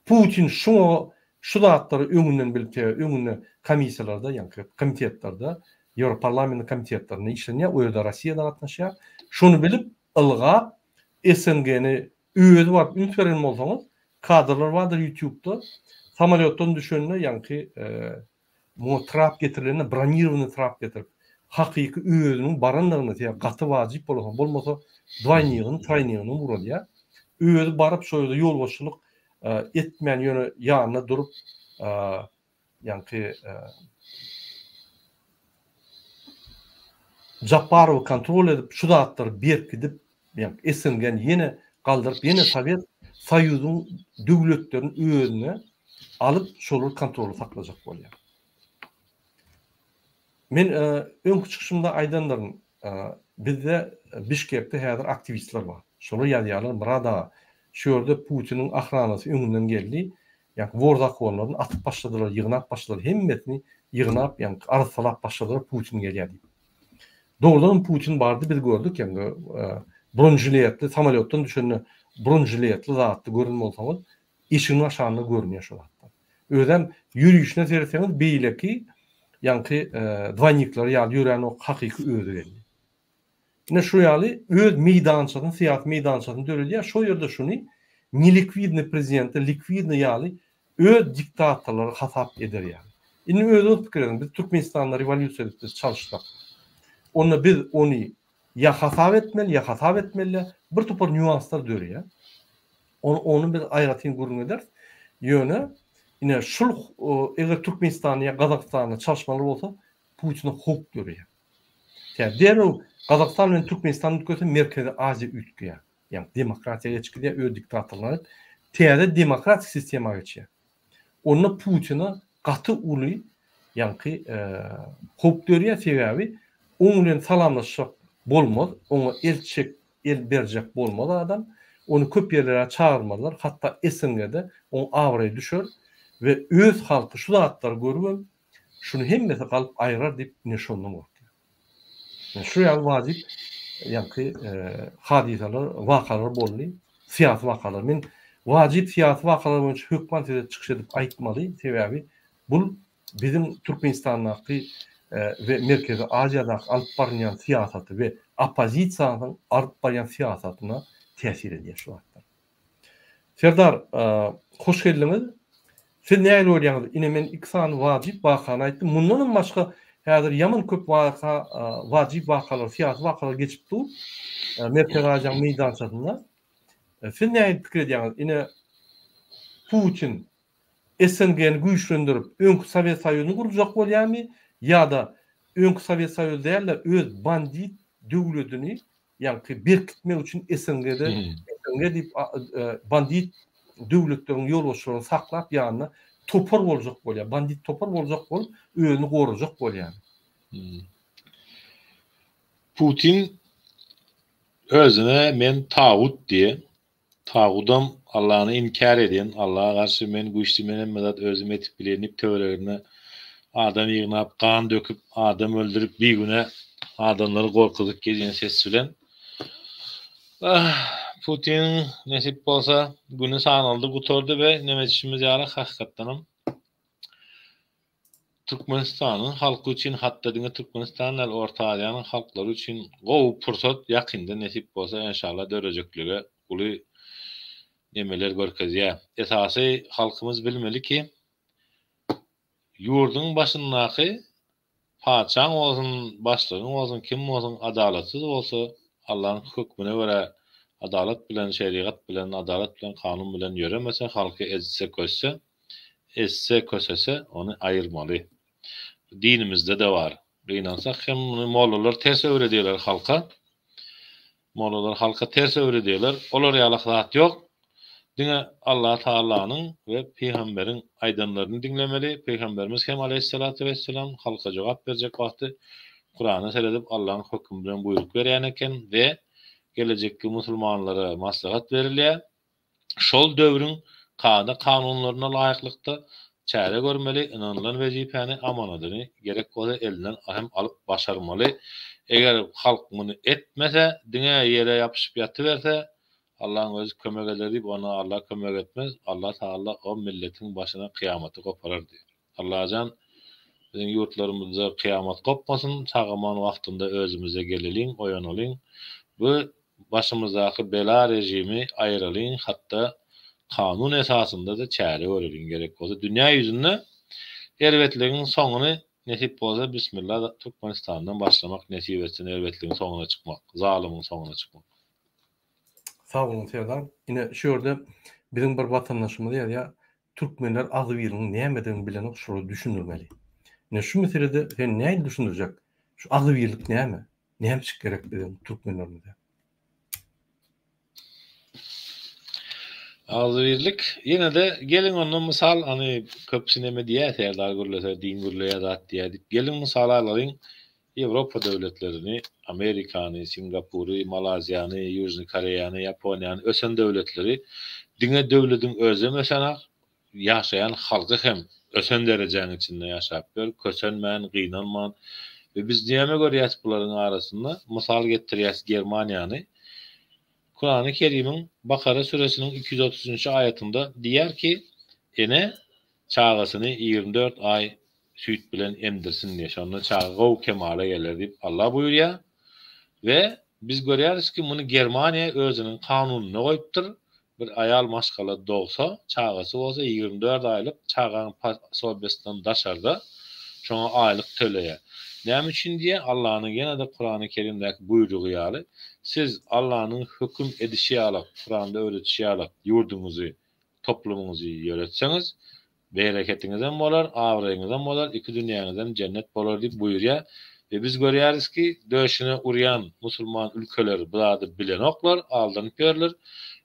Putin şu zatları öňünden bilip, öňüne komissiyalarda, ýani komitetlarda, Ýewroparlament komitetlerine işlenýär, o ýerde Rossiýa da gatnaşýar. Şunu bilip ılga SNG'ni üýedi bap üns beren bolsaňyz, kadrlar vardır YouTube'da. Samolyotdan düşenine, ýani trap getirilenine, bronirowany trap getirip hakyky üýediniň barandygyny diýip gaty wajyp bolsa, bolmasa dwaýnygyny, traýnygyny buralýar. Üýedi barıp şo ýerde ýol boşluk etmeyen ýöne ýanyna durup ýani Japarow kontrol edip şu datlary berip gidip ýani SNG'ni ýene galdyryp ýene Sowet Soýuzyň döwletlerini öňüne alyp şolary kontroly saklajak bolýar. Men öňkü çykyşymda aýdanlarym bizde Bişkekde häzir aktivistler bar. Şolar ýazýarlar burada şu ýerde Putiniň ahranasy öňünden geldi. Ýani Worzakowallaryny atyp başladylar, ýygnap başladylar. Hemmetini ýygnap, ýani arsalap başladylar Putin gelýär diýip. Doğrudan Putin bardy, biz gördük ýani bronjiletli samolyotdan düşenine bronjiletli zatly görünme bolsaňyz, işiň aşagyna görünýär şol zatlar. Özem ýürüýüşine sereseňiz beýleki ýani dwaýniklar ýa ýören o hakyky özü geldi. Ine şu ýaly öz meýdançasyny, syýasat meýdançasyny döredýär. Şo ýerde şuny nelikvidni prezidenti, likvidni ýaly öz diktatorlary hasap eder ýaly. Ine öz pikirim, biz Türkmenistanda revolýusiýa edip çalışdyk. Onu biz ya hasap etmeli, ya hasap etmeli. Bir topar nüanslar dörüyor. Onu biz aýratyn gurun eder. Ýöne, ine şul eger Türkmenistan ya Kazakstan'a çalışmalar bolsa, Putin'e hok dörüyor. Yani derhal Kazakistan ve Türkmenistan ülkesi Merkezi Asya ülkeye. Yani demokratiya geçkidiye öz diktatorlar. Teyade demokratik sistema geçiyor. Onunla Putin'e katı ulu yani hok dörüyor sebebi onunla salamlaşacak bolmaz. Onu el berjek bolmaz adam. Onu köp yerlere çağırmadılar. Hatta SNG'de onu avraya düşür ve öz halkı şu zatlar görüp şunu hemmesi kalıp ayırar deyip neşonlu var. Yani şu yan vacip yani hadisalar, vakalar bolly, siyasi vakalar. Men vacip siyasi vakalar boýunça hökümet ede çykyş edip aýtmaly. Sebebi bu bizim Türkmenistan'daki ve Merkezi Asya'daki alıp barýan siyasaty ve opozisiýanyň alıp barýan siyasatyna täsir edýär şu wagtda. Serdar, hoş geldiňiz. Siz näme bolýaňyz? Ine men iksan vacip wakany aýtdym. Mundan başga häzir ýaman köp wajip wakalar, siyasi wakalar geçipdi. Merkezi Asya meýdançasynda. Siz näme pikir edýäňiz? Ine Putin SNG'ni güýçlendirip öňkü Sowet Soýuzyny gurjak bolýarmy? Ya da öňkü Sowet Soýuzy däl öz bandit döwletini ýani berkitmek üçin SNG'de diýip bandit döwletleriň ýolbaşçylaryny saklap ýanyna topar boljak bolýar. Bandit topar boljak bolup özüni gorajak bolýar. Putin özüne men tağut diye, tağudam Allah'ını inkar edin, Allah'a karşı men güçlü menen medat özüm etip bilenip töwelerine adam ýygnap, kan döküp, adam öldürüp bir güne adamları korkutup gelýän ses bilen. Putin nesip bolsa günü sanaldy gutordy ve nemetişimiz ýaly hakykatdanam Türkmenistanyň halky üçin, hatda diňe Türkmenistanyň Orta Asyanyň halklary üçin gowy pursat ýakynda nesip bolsa inşallah dörejeklige uly nemeler görkezýär. Esasy halkymyz bilmeli ki ýurduň başyndaky paçaň bolsun, başlygyň bolsun, kim bolsun adalatsyz bolsa Allah'ın hükmüne göre adalet bilen, şeriat bilen, adalet bilen, kanun bilen yöremese, halkı ezse kösese onu ayırmalı. Dinimizde de var. İnansak hem mollalar ters öğrediyorlar halka. Mollalar halka ters öğrediyorlar. Olar yalaklat yok. Dine Allah Teala'nın ve Peygamberin aydanlarını dinlemeli. Peygamberimiz hem aleyhissalatu vesselam halka cevap verecek vakti Kur'an'a seredip Allah'ın hükmü bilen buyruk berýän eken we gelecekki musulmanlara maslahat berilýär. Şol döwrüň kanunlaryna laýyklykda çäre görmeli, inanılan wezipäni amanadyny gerek bolsa elinden hem alyp başarmaly. Eger halk muny etmese, diňe ýere ýapyşyp ýatyberse, Allah'ın özü kömek eder diýip ona Allah kömek etmez. Allah Taala o milletin başına kıyamaty goparar diýer. Allah'ajan bizim yurtlarımızda kıyamet kopmasın, çağaman vaktinde özümüze gelelin, oyanalın. Bu başımızdaki bela rejimi ayrılın, hatta kanun esasında da çare öğrenin gerek olsa. Dünya yüzünde elbetliğin sonunu nesip olsa Bismillah Türkmenistan'dan başlamak, nesip etsin elbetliğin sonuna çıkmak, zalimin sonuna çıkmak. Sağ olun Serdar. Yine şöyle bizim bir vatandaşımız diýär ya, Türkmenler Agzybirliň näme bilen şunu düşünürmeli. Ne şu meselede sen näyi düşünürecek? Şu Agzybirlik näme? Näme çık gerek bizim Türkmenlerimize? Agzybirlik yine de gelin onun misal hani köpsüneme diýär Serdar Gürlese, din gürleye zat diýär. Gelin misal alayın. Avrupa devletlerini, Amerika'nı, Singapur'u, Malazya'nı, Yüzünü Kore'yanı, Japonya'nı, ösen devletleri dine devletin özü mesela yaşayan halkı hem ösen derecenin içinde yaşayıp kösenmeyen, gıynanmayan ve biz diyeme görüyoruz bunların arasında misal getiriyoruz Germanya'nı. Kur'an-ı Kerim'in Bakara suresinin 230. ayetinde diyer ki ene çağısını 24 ay süt bilen emdirsin diye. Şonda çağı kemale gelir deyip Allah buyuruyor. Ve biz görüyoruz ki bunu Germaniya özünün kanununa koyuptur. Bir ayal maşgala doğsa, çağısı olsa 24 aylık çağın sohbetinden daşarda şona aylık töleye. Näme üçin diye Allah'ın gene de Kur'an-ı Kerim'deki buyruğu ýaly. Siz Allah'ın hüküm edişi alıp, Kur'an'da öğretişi alıp, yurdumuzu, toplumunuzu yönetseniz, bereketinizden bolar, awraýyňyzdan bolar, iki dünýäňizden cennet bolar diýip buyurýar. Ve biz görýäris ki döşüne uryan musulman ülkeler bulady bilen oklar, aldanyp görler.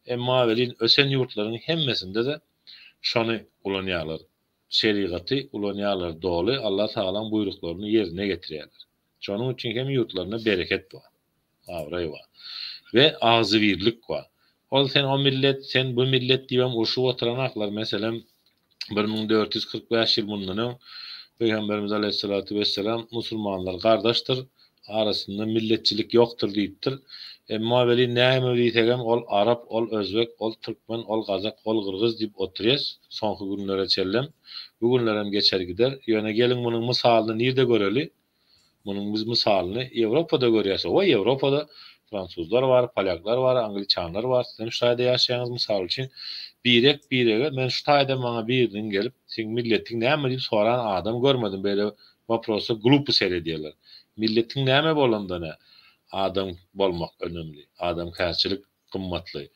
Emma welin ösen yurtlaryň hemmesinde de şonu ulanýarlar. Şeriaty ulanýarlar doly Allah Taalaň buyruklaryny ýerine getirýärler. Şonuň üçin hem yurtlaryna bereket bar. Awraý bar. Ve agzybirlik bar. Ol sen o millet, sen bu millet diýem uşu oturan aklar meselem 1445 ýyl mundan Peygamberimiz Aleyhissalatu vesselam musulmanlar kardeştir, arasında milletçilik yoktur diýipdir. Emma weli näme diýsegem ol Arap, ol Özbek, ol Türkmen, ol Gazak, ol Gırgyz diýip oturýas. Soňky günlere çellem. Bu günlerem geçer gider. Ýöne gelin munyň misalyny nirde göreli? Munyň biz misalyny Ýewropada görýäs. O Ýewropada Fransuzlar var, Polyaklar var, Angliçanlar var. Sen şu taýda ýaşaýanyz misal üçin birege men şu taýda maňa birden gelip sen milletiň näme diýip soran adam görmedim. Böyle waprosa glupy seredýärler. Milletiň näme bolanda ne? Adam bolmak önemli. Adam kärçilik kymmatly.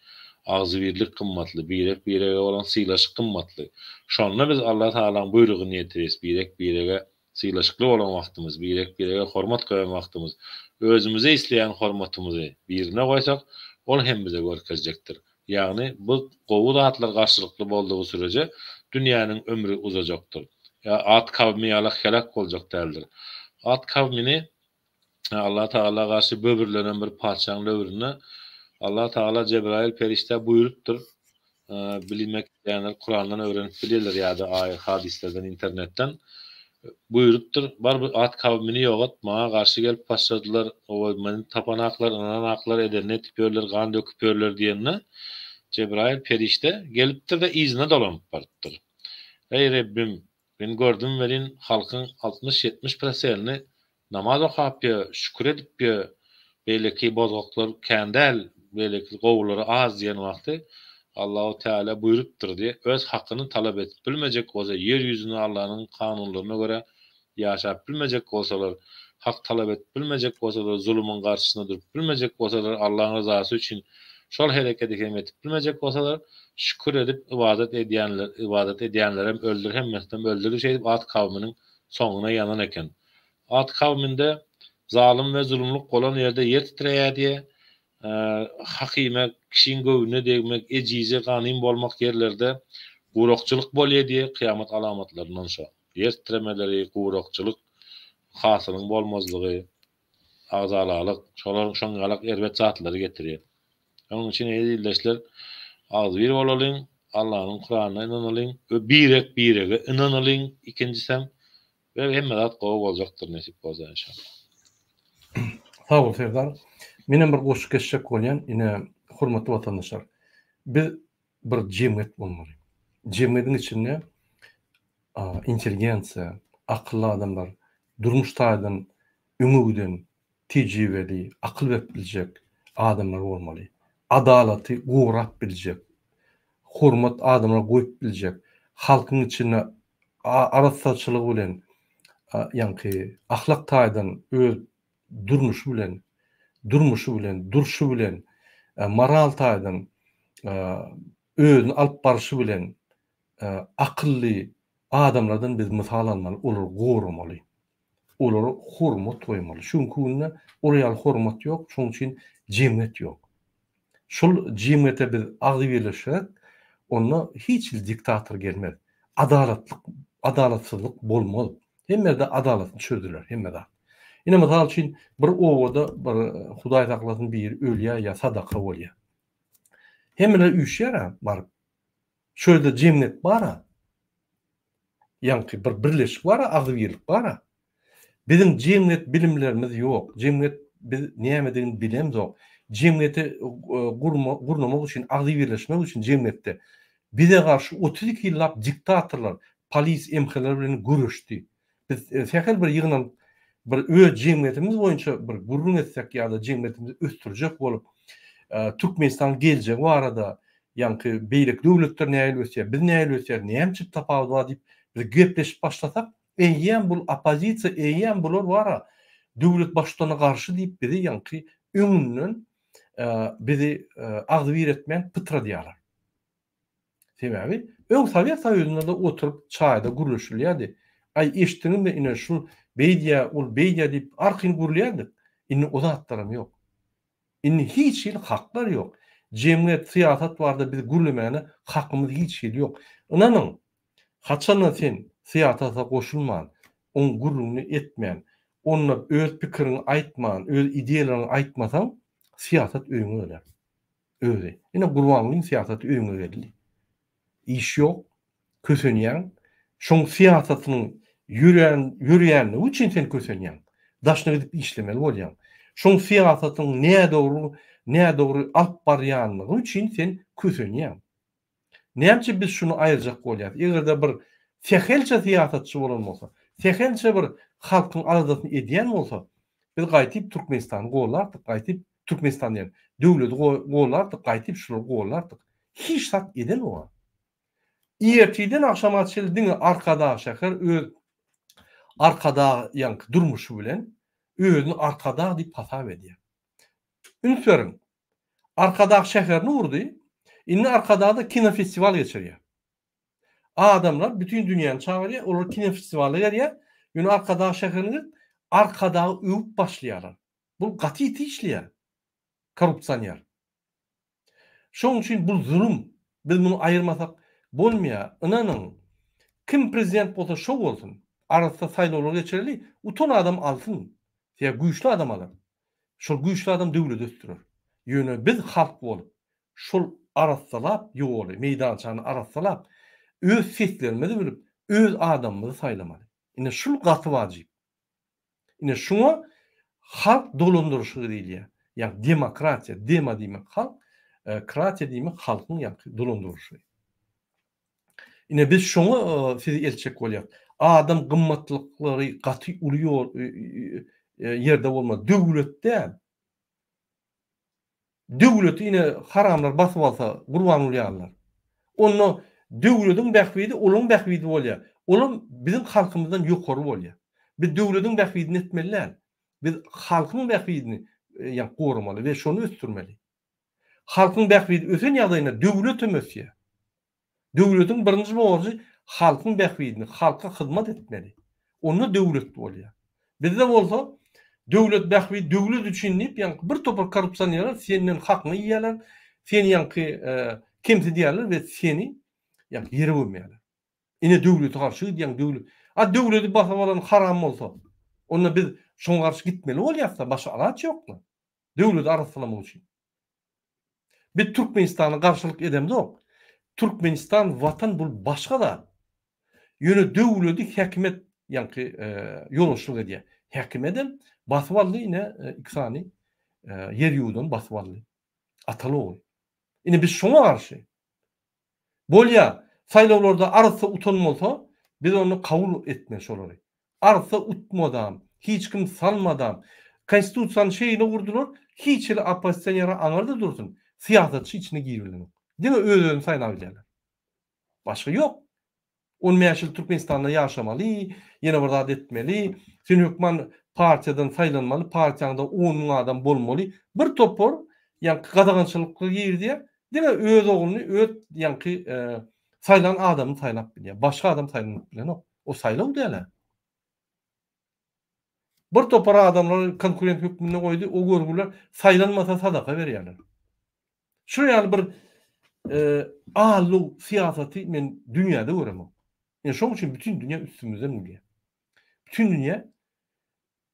Agzybirlik kymmatly. Birege bolan sylaşyk kymmatly. Şonda biz Allah Taalaň buyrugyny ýetirýäs. Birege sylaşykly bolan wagtymyz, birege hormat goýan wagtymyz, özümüze isleýän hormatymyzy birine goýsak, ol hem bize görkezjekdir. Yani bu gowy zatlar garşylykly boldugy sürece dünýäniň ömrü uzajakdyr. Ya at kavmi ýalak helak boljak däldir. At kavmini Allah Taala garşy böbürlenen bir paçaň döwrüne Allah Taala Cebrail perişte buyurupdyr. Bilmek diýenler Kur'andan öwrenip bilýärler ýa-da aýy hadislerden, internetten buyurupdyr. Bar bir at kavmini ýogat, maňa garşy gelip başladylar. O meni tapanaklar, ananaklar ederine tipörler, gan döküpörler diýende Cebrail perişte gelipdir de izne dolanyp bardyr. Ey Rabbim, ben gördüm welin halkyň 60-70%ni namaz okapy, şükür edipy, belki bozoklar kendel, belki gowlary az diýen wagty Allahu Teala buyurupdyr diye öz hakkını talep edip bilmejek bolsa yer yüzüne Allah'ın kanunlarına göre yaşap bilmejek bolsalar, hak talep edip bilmejek bolsalar, zulümün karşısında durup bilmejek bolsalar, Allah'ın rızası için şol hereket edip bilmejek bolsalar, şükür edip ibadet edýänler hem öldür hemmesinden öldürür şey at kavminin sonuna yanan eken. At kavminde zalim ve zulümlük olan yerde yer titreye diye hakime kişinin göğüne değmek, ecize, ganim bolmak yerlerde gurokçuluk bolýar diye kıyamet alamatlarından şu. Yer titremeleri, gurokçuluk, hasılın bolmazlığı, Agzalalyk, şoňalyk erbet zatlary getirýär. Onuň üçin eýildeşler agzyr bolalyň, Allahyň Kur'anyna inanalyň, we birege inanalyň, ikinjisem we hemme zat gowy boljakdyr nesip bolsa inşallah. Sağ ol Serdar. Menen bir goşup geçecek bolýan, ine hormatly watandaşlar. Biz bir jemgyýet bolmaly. Jemgyýetiň içinde inteligensiýa, akylly adamlar, durmuşdaýdan, üňügden tejribeli, akyl berip biljek adamlar bolmaly. Adalaty gowrap biljek, hormat adamlar goýup biljek, halkyň içine arasçylyk bilen, ýa-ni ahlak taýdan öz durmuşy bilen, durşy bilen, moral taýdan özüni alyp barşy bilen akylly adamlardan biz mysal almaly, olary gowramaly. Olary hormat goýmaly. Şuňkunna orýal hormat ýok, şoň üçin jemgyýet ýok. Şol jemgyýete biz agzy birleşsek, onda hiç diktator gelmez. Adalatsyzlyk bolmaly. Hemmede adalatny çözdüler, hemmede. Ine mysal üçin bir owada bir Hudaý taklasyn bir ölýär ýa sadaka bolýar. Hemmede üşýär baryp. Şöyle jemgyýet bara. Ýa-ni bir birleşik bara, agzy birlik bara. Bizim jemgyýet bilimlerimiz ýok. Jemgyýet biz nämedigini bilemzok. Jemgyýeti gurnamak üçin, agzy birleşmek üçin jemgyýetde bize garşy 32 ýyllap diktatorlar, polis emheler bilen görüşdi. Biz sähel bir ýygynan bir öz jemgyýetimiz boýunça bir gurrun etsek ýa-da jemgyýetimizi östürjek bolup Türkmenistan geljek bu arada ýa-ni beýlik döwletler näýil ösýär, biz näýil ösýär, näme tapawda diýip biz gepleşip başlasak, eýýän bul opozisiýa, eýýän bular bara döwlet başlygyna garşy diýip bizi ýa-ni öňünden bizi agzy biretmän pytra diýerler. Sebebi öň Sowet Soýuzyna da oturup çaýda gurulşylýardy. Ay eşitdiňim de ine şu beýdia, ol beýdia diýip arkyny gurulýardy. Inni o zatlarym ýok. Inni hiç ýyl haklar ýok. Jemgyýet, syýasat barda biz gurulmäne hakymyz hiç ýyl ýok. Inanyň, haçandan sen syýasata goşulman, oň guruluny etmän, onda öz pikirini aýtman, öz ideýalaryny aýtmasaň, syýasat öňe geler. Özi. Ine gurbanlyň syýasaty öňe geldi. İş ýok, kösenýän, şoň syýasatynyň ýürýänligi üçin sen kösenýän. Daşna gidip işlemeli bolýan. Şoň syýasatyň näme dogry alyp barýanlygy üçin sen kösenýän. Näçe biz şunu aýyrjak bolýar? Egerde bir sehelçe syýasatçy bolanmasa, sehelçe bir halkyň aradatyn edýän bolsa, biz gaýtyp Türkmenistany gowlardyk, gaýtyp Türkmenistan diýen döwleti gowlardyk, gaýtyp şunu gowlardyk. Hiç sat eden o. Ýertiden akşama çeldiň arkada şäher öz arkada ýa-ni durmuşy bilen özüni arkada diýip hasap edýär. Ünsüriň arkada şäherni urdy. Inni arkada da kino festival geçirýär. Adamlar bütün dünýäni çagyrýar, olar kino festivaly gerýär. Ýöne arkada şäherini arkada öwüp başlaýarlar. Bu gaty işleýär. Korrupsiýar. Şoň üçin bu zulüm. Biz bunu aýyrmasak bolmaýar. Inanyň kim prezident bolsa şo bolsun. Arasda saýlawlar geçireli, uton adam alsın. Ýa güýçli adam alar. Şol güýçli adam döwlet östürer. Ýöne biz halk bolup şol arassalap ýoly, meýdançany arassalap öz seslerimizi bilip, öz adamymyzy saýlamaly. Ine şul gaty wajyp. Ine şuňa halk dolandyrşy diýilýär. Ýa-ni demokratiýa, dema diýmek halk, kratiýa diýmek halkyň ýa-ni dolandyrşy. Ine biz şoňa sizi elçek bolýar. Adam gymmatlyklary gaty ulýar ýerde bolmaz. Döwlet ine haramlar basyp alsa gurban bolýarlar. Onu döwletiň bähwidi, olaň bähwidi bolýar. Olam bizim halkymyzdan ýokary bolýar. Biz döwletiň bähwidini etmeliler. Biz halkyň bähwidini ýa goramaly we şonu östürmeli. Halkyň bähwidi ösen ýagdaýynda döwlet ömesýär. Döwletiň birinji borjy halkyň bähwidini, halka hyzmat etmeli. Onu döwlet bolýar. Bizde bolsa döwlet bähwidi döwlet üçin diýip ýa bir topar korrupsiýonlar senden hakyny ýýerler, seni ýa-ni kimse diýerler we seni ýa ýere bolmaýarlar. Ine döwlete garşy diýen döwlet. Döwleti basap alan haram bolsa, onda biz şoňa garşy gitmeli bolýarsa başga alaç ýokmy? Döwlet arasalamak üçin. Bir Türkmenistana garşylyk edemdi. Türkmenistan watan bul başga da. Ýöne döwleti häkimet ýanky ýoluşlyk edýär. Häkimetem basbaldy ine iksany yer ýurduny basbaldy. Atalogy. Ine biz şoňa garşy. Bolýa saýlawlarda arsa utan bolsa, biz onu kabul etmeli olary. Arsa utmadan, hiç kim salmadan, konstitusiýanyň şeýine gurdular, hiç ele oppositsionera aňarda dursun. Siýasatçy içine girilmek. Dene özüni saýlap bilýärler. Başga ýok. 10 ýaşyl Türkmenistanda ýaşamaly, ýene bir zat etmeli, sen hökman partiýadan saýlanmaly, partiýaňda 10 000 adam bolmaly. Bir topor, ýani gadagançylykka girdi, dene öz ogluny, öz ýanky saýlan adamy saýlap bilýär. Başga adam saýlanyp bilen o saýlaw diýerler. Bir topar adamlar konkurent hökmüne goýdy, o görgüler saýlanmasa sadaka berýärler. Şu ýaly bir ağlı siýasaty men dünýäde göremem. Yani şoň üçin bütün dünýä üstümizden bilýär. Bütün dünýä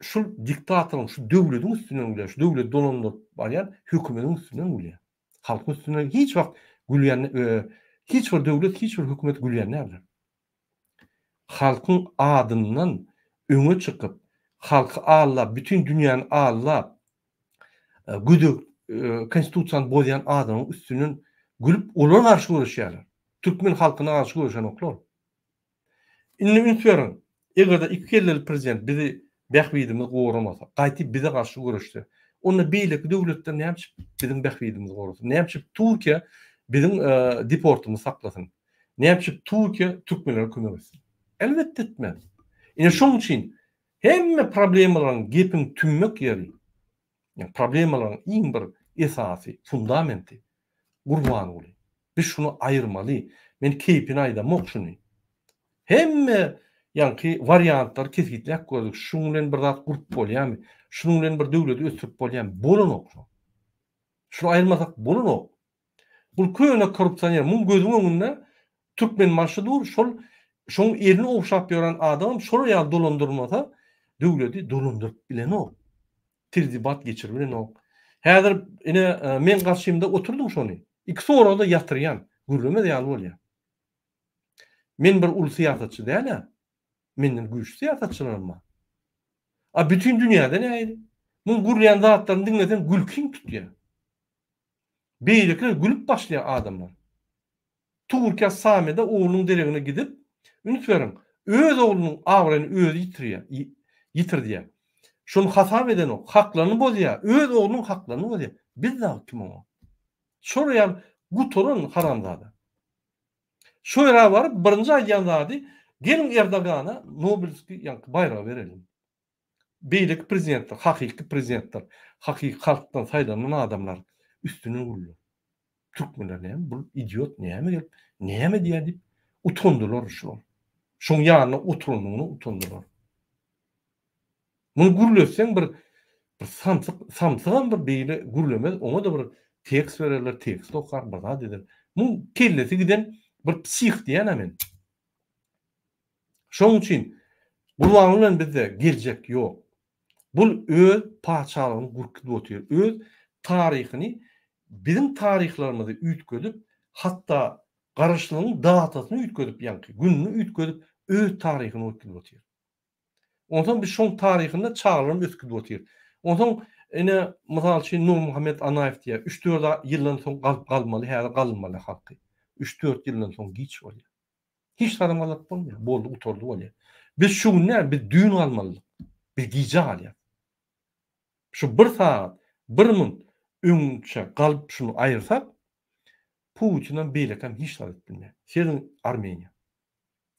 şu diktatorun, şu döwletiň üstünden bilýär. Şu döwlet dolandyryp barýan hökümetiň üstünden bilýär. Halkyň üstünden hiç wagt gülýän, hiç bir döwlet, hiç bir hökümet gülýän näme? Halkyň adyndan öňe çykyp, halky ağlap, bütün dünýäni ağlap, güdük konstitusiýany bozýan adamyň üstünden gülüp olar garşy görüşýärler. Türkmen halkyna garşy görüşen oklar. Indi ünsüyorum. Eger de 2 ýyllyk prezident bizi bähbidimiz goramasa, gaýtyp bize garşy görüşdi. Onda beýleki döwletler näme bizim bähbidimiz gorasyn? Näme Türkiýe bizim deportumuzy saklasyn? Näme Türkiýe türkmenlere kömek etsin? Elbetde etmez. Ine şoň üçin hemme problemalaryň gepin tümmek ýeri. Yani problemalaryň iň bir esasy, fundamenti gurban boly. Biz şunu aýyrmaly. Men keypini aýdamok şunu. Hemme ýanky variantlar kesitlik gördük. Şuň bilen bir zat gurup bolýarmy? Şuň bilen bir döwlet ösüp bolýarmy? Bolanok. Şunu aýyrmasak bolanok. Bu köýne korrupsiýer, muň gözüň öňünde türkmen marşydyr, şoň elini okşap ýören adam şol ýa dolandyrmasa döwleti dolandyryp bilen o. Tirdibat geçirip bilen o. Häzir ine men garşymda oturdum şonu. 2 sorada ýatyrýan, gürleme diýýär bolýar. Men bir ul siýasatçy däl. Menden güýçli siýasatçylarym bar. A bütün dünýäde näýdi? Muň gürleýän zatlaryny diňlesen gülkiň tutýar. Beýlekler gülüp başlaýan adamlar. Turkiýa samyda oğlunyň deregine gidip, ünsüyorum, öz oğlunyň awrany özü ýitirdi. Şunu hasap eden o, haklaryny bozýar, öz oğlunyň haklaryny bozýar. Biz de kim o? Şoraýan gutorun haramzada. Şoýra baryp birinji aýdan zady, gelin Erdogana Nobelski ýanky baýragy berelim. Beýleki prezidentler, hakyky prezidentler, hakyky halkdan saýlanan adamlar üstüne gurulýar. Türkmenler näme? Bu idiot näme gelip, näme diýär dip utandylar şol. Şoň ýanyna oturanlygyny utandylar. Muny gurulösen bir samsygan bir beýle gurulmez, ona da bir tekst bererler, tekst okar, bir zat eder. Muň kellesi giden bir psih diýen men. Şoň üçin Gurban bilen bizde gelecek ýok. Bul öz paçalygyny gurkup otyr. Öz taryhyny bizim tarihlerimizi üýtgödüp, hatta garaşlygyň datasyny üýtgödüp, ýanky günni üýtgödüp öz taryhyny ötküp otyr. Ondan biz şoň taryhynda çağırym ötküp otyr. Ondan ene mysal üçin Nur Muhammed Anaýew diýär, 3-4 ýyldan soň galmaly, häzir galmaly halky. 3-4 ýyldan soň giç bolýar. Hiç adam galyp bolmaýar, boldy, uturdy bolýar. Biz şu ne? Biz düğün almalyk. Biz giýje alýar. Şu bir saat, bir min öňçe galyp şunu aýyrsak, Putin'den beýlekam hiç adyp bilmeýär. Şeýle Armeniýa.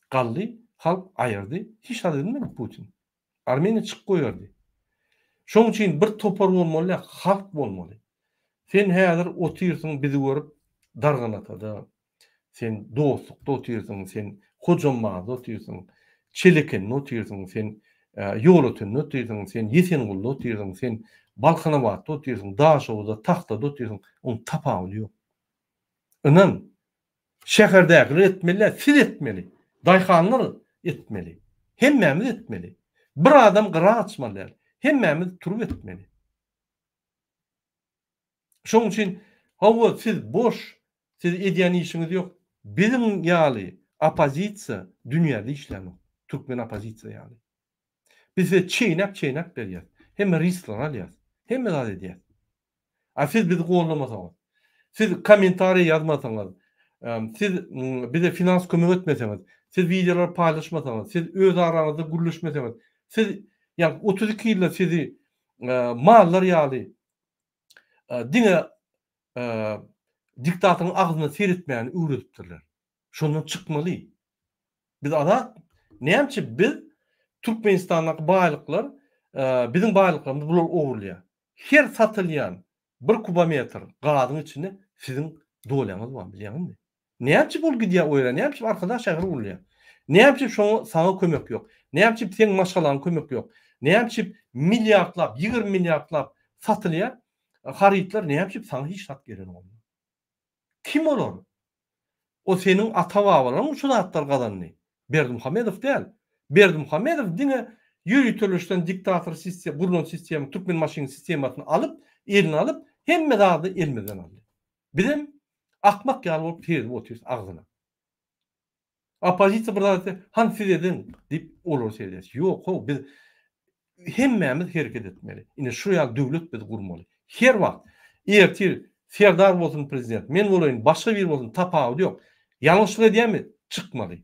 Galdy, halk aýyrdy, hiç adyp bilmeýär Putin. Armeniýa çykyp goýardy. Şoň üçin bir topar bolmaly, halk bolmaly. Sen häzir otyrsyň bizi görüp darganatady. Sen dostlukda otyrsyň, sen hojamazda otyrsyň. Çeleken otyrsyň, sen ýolutyn otyrsyň, sen Ýesengulda otyrsyň, sen Balkanabatda otyrsyň, Daşowda, Taxtada otyrsyň, on tapagy ýok. Inan şäherdekiler etmeli, siz etmeli, daýhanlar etmeli, hemmemiz etmeli. Bir adam gyra açmaly. hemmemiz turup etmeli. Şoň üçin hawa siz boş, siz edýän işiňiz ýok. Bizim ýaly opozisiýa dünýäde işlemok. Türkmen opozisiýa ýaly. Bize çeýnäp berýär. Hemme riskler alýar. Hemme zat edýär. Siz bizi gollamasaňyz, siz kommentariýa ýazmasaňyz, siz bize finans kömek etmeseňiz, siz videolar paýlaşmasaňyz, siz öz araňyzda gürleşmeseňiz, siz ýa 32 ýylda sizi mallar ýaly diňe diktatyň agzyna seretmän öwredipdirler. Şondan çykmaly. Biz ada näçe biz Türkmenistanyň baýlyklar, bizim baýlyklarymyz bular ogurlýar. Her satylýan 1 kubometr gazyň içinde sizin dolaňyz bar, bilýärmi? Näçe bol gidýär oýra, näçe arkadaş şäher bolýar. Näçe şoňa saňa kömek ýok. Näçe seň maşgalaryň kömek ýok. Näçe milliardlap, 20 milliardlap satylýar. Haritler näçe saňa hiç sat geren bolmaz. Kim olar? O senin ata-babalarың şu zatlar gadanny. Berdimuhamedow däl. Berdimuhamedow diňe ýürütülüşden diktator sistem, burun sistemi, Türkmen maşin sistematyny alıp, elini alıp, hemme dağda elmeden aldy. Bizim akmak ýaly bolup terip oturýar agzyna. Opozisiýa bir zat han siz edin diýip olar söýler. Ýok, o biz hemmemiz hereket etmeli. Ine şu ýaly döwlet biz gurmaly. Her wagt ertir Serdar bolsun prezident, men bolayyn, başga bir bolsun, tapawy ýok. Ýalňyşlyk edýärmi? Çykmaly.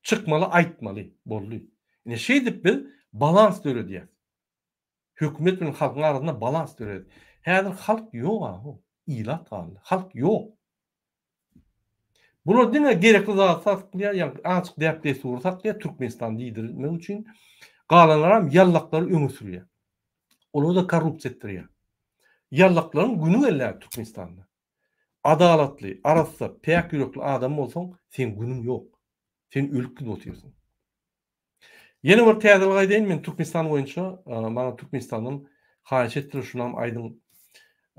Çykmaly, aýtmaly boldy. Ine şeý diýip biz balans döredýär. Hökümet bilen halkyň arasynda balans döredýär. Häzir halk ýok ha, ilat galdy. Halk ýok. Bular diňe gerekli zat saklýar, ýa açyk däpde sursak diýär Türkmenistan lidermek üçin galanlaram ýallaklary öňe sürýär. Olar da korrupsiýa etdirýär. Ýallaklaryň günü gelýär Türkmenistanda. Adalatly, arasy, pek ýürekli adam bolsaň, sen günüň ýok. Sen ölüp gidip oturýarsyň. Ýene bir täzelik aýdaýyn, men Türkmenistan boýunça, bana Türkmenistanyň haýyş etdirýär şunam aýdyň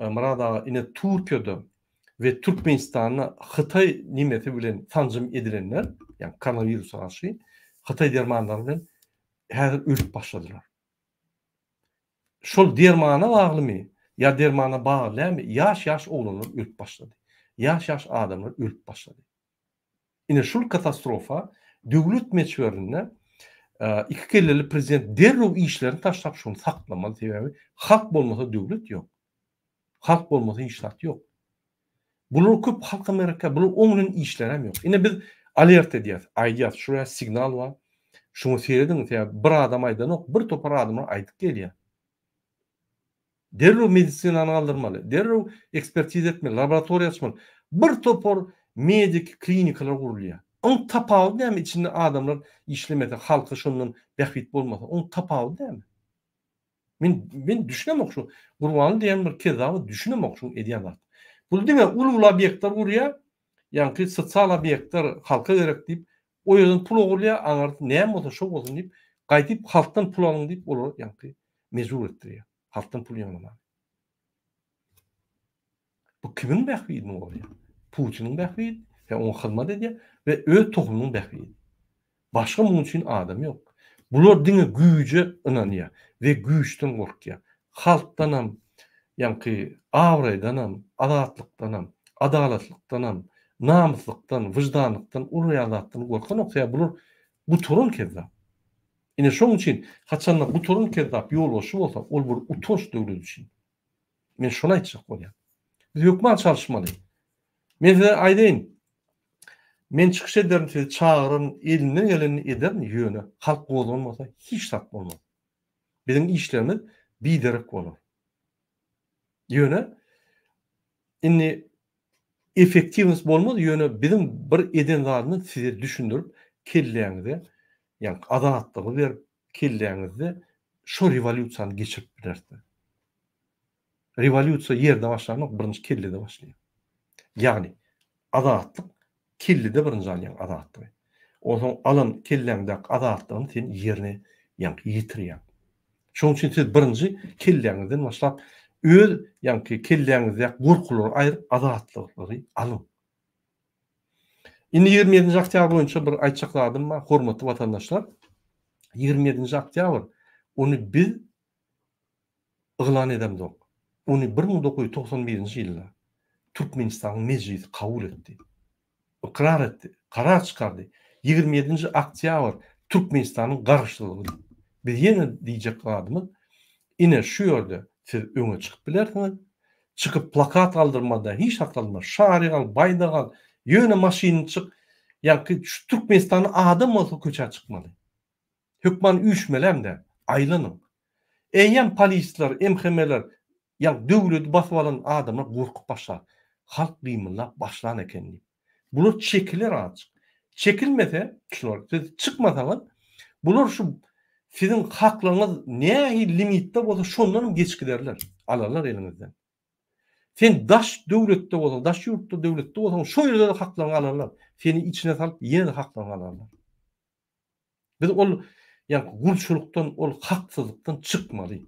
murada ine Türkiýede we Türkmenistanyň Hytaý nimeti bilen tanjym edilenler, ýani koronawirusa garşy Hytaý dermanlary bilen häzir ölüp başladylar. Şol dermana baglymy? Ya dermana bağlaýarmy? Ýaş oglanlar ölüp başlady. Ýaş adamlar ölüp başlady. Ine şol katastrofa döwlet meçberine iki kelleli prezident derrew işlerini taşlap şonu saklamaly. Sebebi halk bolmasa döwlet ýok. Halk bolmasa işlat ýok. Bular köp halk Amerika, bular oňun işleri hem ýok. Ine biz alert edýäs, aýdýas, şuraya signal bar. Şunu seredin, bir adam aýdanok, bir topar adamlar aýdyp gelýär. Derrew medisinany aldyrmaly, derrew ekspertiz etmeli, laboratoriýa açmaly. Bir topar medik klinikalar gurulýar. On tapawy näme içinde adamlar işlemede, halka şondan bähbit bolmasa, on tapawy näme? Men düşünemok şu. Gurbanly diýen bir kezawy düşünemok şu edýän zat. Bu diňe ulul obyektler gurýar, ýani sosial obyektler halka gerek diýip, o ýerden pul ogurlýar, aňar näme bolsa şo bolsun diýip, gaýdyp halkdan pul alyň diýip olar ýani mejbur etdirýär. Halkdan pul ýanlamaly. Bu kimin bähbidi bolýar? Putiniň bähbidi, onu hyzmat edýär we öz tohumynyň bähbidi. Başga muňun üçin adam ýok. Bular diňe güýje ynanýar we güýçden gorkýar. Halkdan hem, ýani awraýdan hem, adatlykdan hem, adalatlykdan hem, namyslykdan, wyjdanlykdan, urýazatdan gorkan oksa bular bu torun kezzap. Ine şoň üçin haçanlar bu torun kezzap ýolbaşy bolsa, ol bir utunç döwlet üçin. Men şonu aýtjak bolýar. Biz hökümet çalışmaly. Men size aýdaýyn. Men çykyş ederim, sizi çağırın, elinden geleni ederim ýöne. Halk bolmasa hiç sat bolmaz. Bizim işlerimiz biderek bolar. Ýöne inni efektivnis bolmaz, ýöne bizim bir eden zadyny size düşündirip kelleňizde, ýani adatlygy berip kelleňizde şo rewolýusiýany geçirip bilerdi. Rewolýusiýa ýerde başlanok, birinji kellede başlaýar. Ýani adatlyk kellede birinji alýan adatlyk. Oňa alan kelleňde adatlygyny sen ýerine ýani ýitirýär. Şoň üçin siz birinji kelleňizden başlap öz ýani kelleňizde gorkulary aýryp adatlykly alın. Indi 27 oktyabr boýunça bir aýtjak zadym bar, hormatly watandaşlar. 27 oktyabr Onu biz ıglan edemdik. Onu 1991-nji ýylda Türkmenistan meclisi kabul etdi. Ikrar etdi. Karar çıkardı. 27. Oktyabr Türkmenistan'ın garşylygy. Biz ýene diýjek adymyz ine şu ýerde siz öňe çykyp bilersiňiz. Çykyp plakat aldırmada, hiç haklanma, şary gal, baýda gal, ýöne maşyny çyk. Ýa-ki şu Türkmenistanyň adam bolsa köçe çykmaly. Hökman üýşmelemde aýlanyň. Eýen polisler, MHM'ler, ýa döwleti basyp alan adamlar gorkup başlar. Halk gymynlap başlan ekenini. Bular çekiler açyk. Çekilmese, şular, siz çykmasaňyz, bular şu sizin haklaryňyz näme limitde bolsa şondan geç giderler. Alarlar eliňizden. Sen daş döwletde bolsaň, daş ýurtda döwletde bolsaň, şo ýerde de haklaryňy alarlar. Seni içine salyp ýene de haklaryňy alarlar. Biz ol ýa gulçulukdan, ol haksyzlykdan çykmaly.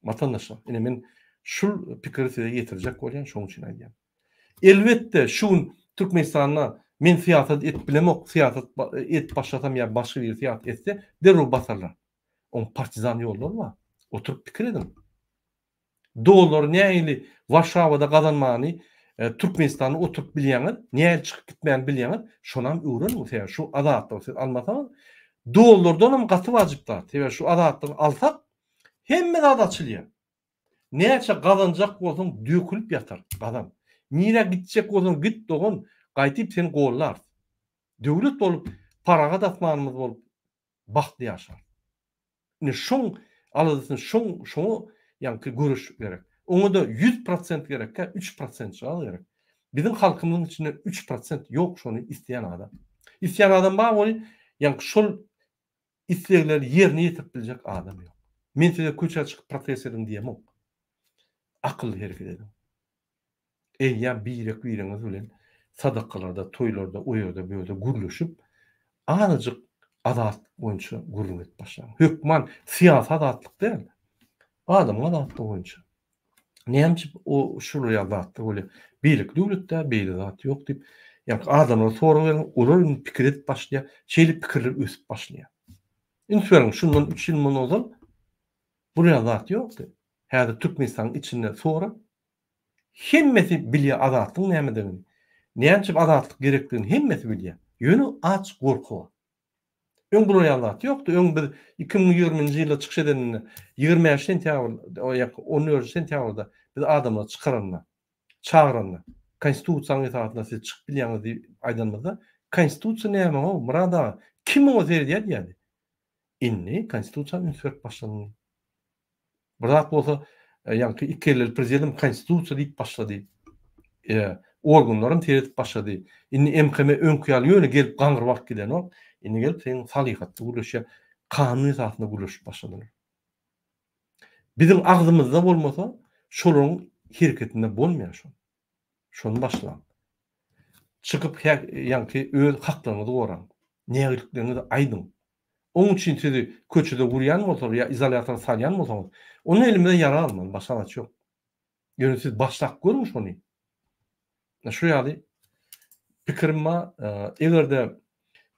Vatandaşlar, ine men şu pikiri size getirjek bolýan, şoň üçin aýdýam. Elbetde şu Türkmenistana men siýasat etip bilemok, siýasat et başlasam ýa başga bir siýasat etse, derhol basarlar. On partizan ýollar bar. Oturup pikir edin. Dolar näýeli Warşawada gazanmany Türkmenistany oturup bilýäňiz, näýe çykyp gitmän bilýäňiz, şonam öwrenin. Täze şu adatly siz almasaňyz, dolardan hem gaty wajypda. Täze şu adatly alsak, hemme zat açylýar. Näçe gazanjak bolsaň dökülüp ýatar gazan. Nire gitjek bolsaň git dogan gaýtyp seni gollar. Döwlet bolup paraga datmanymyz bolup bakty ýaşar. Ne şoň aladysyň şoňu ýa-ki görüş gerek. Oňa da 100% gerek, 3% şal gerek. Bizim halkymyzyň içinde 3% ýok şonu isleýän adam. Isleýän adam bar boli, ýa-ki şol islegleri ýerine ýetip biljek adam ýok. Men size köçe çykyp protest edin diýemok. Akıllı hereket edin. Eýýän birek biriniz bilen sadakalarda, toýlarda, o ýerde, bu ýerde gürleşip anyjyk adat boýunça gürleşip başlaň. Hökman siýasat adatlyk däl. Adam adatlyk boýunça. Näçe o şuly adatlyk bole birlik döwletde beýle zat ýok diýip, ýa adamlar soraw bilen olaryň pikir edip başlaýar, şeýle pikirler ösüp başlaýar. Inferň şundan 3 ýyl monozal buraya zat ýokdy. Häzir Türkmenistanyň içinde sonra hemmesi bilýär adatlyň nämedigini. Näçe adatlyk gerekdigini hemmesi bilýär. Ýöne aç gorku. Öň buraya zat ýokdy. Öň bir 2020-nji ýylda çykyş edenini 20 sentýabr, o ýa 14 sentýabrda biz adamlar çykaranlar, çağıranlar. Konstitusiýanyň itaatynda siz çykyp bilýäňiz diýip aýdanmazda, konstitusiýa näme o? Murada kim o zerdiýär diýdi. Inni konstitusiýa ünsürip başlandy. Birak bolsa ýa-ki 2 ýyl prezident konstitusiýa diýip başlady. Organlaryny teretip başlady. Inni MHM öňküýal ýöne gelip gaňryp giden o. Inni gelip seň salyhatly gürleşe kanuny esasynda gürleşip başladylar. Bizim agzymyzda bolmasa, şolaryň hereketinde bolmaýar şo. Şonu başlan. Çykyp ýa-ki öz haklaryňyzy goran. Nägeliklerini aýdyn. Onun için sizi köçede vuryan bolsa ýa izolator salyan bolsaňyz, onu elimden yara alman, başa aç ýok. Ýöne siz başlap görün şonu. Şu ýaly pikirime egerde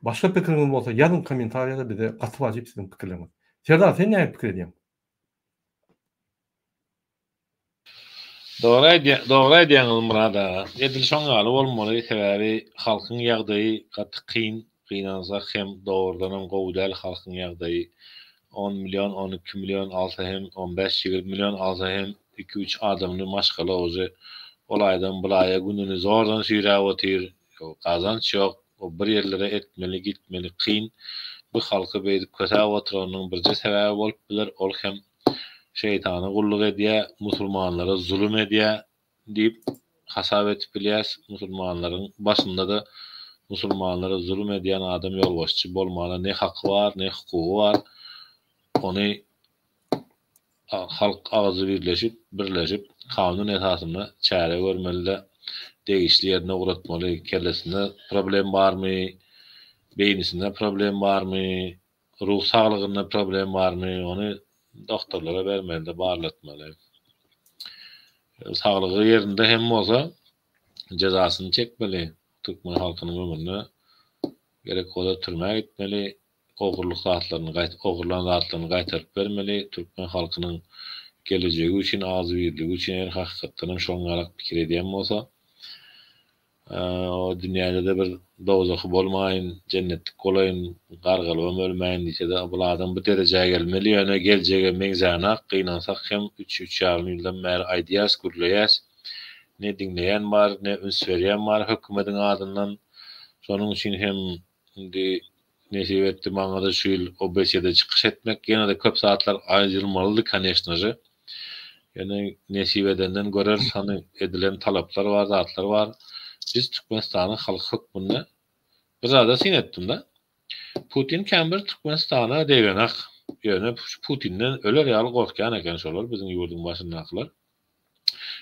başka pikiriňiz bolsa ýazyn kommentariýada bize gatyp aýdyp sizin pikirleriňiz. Serdar, sen näme pikir edýän? Doğru edýäňiz Murada. Edil şoňaly bolmaly, sebäbi halkyň ýagdaýy gaty kynansa hem doğrudan hem gowdal halkyň ýagdaýy 10 milyon, 12 milyon alsa hem 15-20 milyon alsa hem 2-3 adamny maşgala ozy olaydan bulaya gününi zordan süýräp otyr. Gazanç ýok. O bir yerlere etmeli, gitmeli, kyn. Bu halky beýdip kötäp oturanyň birje sebäbi bolup biler, ol hem şeytany gulluk edýär, musulmanlara zulüm edýär diýip hasap etip bilýär. Musulmanlaryň başynda da musulmanlara zulüm edýän adam ýolbaşçy bolmaly, ne haky bar, ne hukuky bar. Ony halk awazy birleşip kanun esasynda çäre görmeli, degişli ýerine uratmaly, kellesinde problem barmy, beýnisinde problem barmy, ruh saglygyna problem barmy, ony doktorlara bermeli, barlatmaly. Saglygy ýerinde hem bolsa cezasyny çekmeli. Türkmen halkynyň ömrüne gerek olar türmäge gitmeli, ogurluk zatlaryny gaýtaryp bermeli. Türkmen halkynyň geleceği üçin, azgyrlygy üçin hakykatdan şoňalak pikir edýän bolsa, o dünýäde de bir dozaky bolmaýyn, jennetlik bolaýyn, gargalybam ölmäýin diýse-de bu adam bu derejäge gelmeli. Ýöne geljege meňzana gynansak hem 3,5 ýyldan bäri aýdýas, gürleýäs. Ne dinleýän bar, ne üns berýän bar hökümetiň adyndan. Şonuň üçin hem indi nesip etdi maňa da şu ýyl OBS'de çykyş etmek, ýene de köp saatlar aýdylmaly kanýaşnaja. Ýene nesip edenden görer sany edilen talaplar bar, zatlar bar. Biz Türkmenistanyň halk hökmünde bir zada sinetdim da. Putin kämbir Türkmenistana degenak. Ýöne Putinden öler ýaly gorkýan eken şolar biziň ýurdun başyndakylar.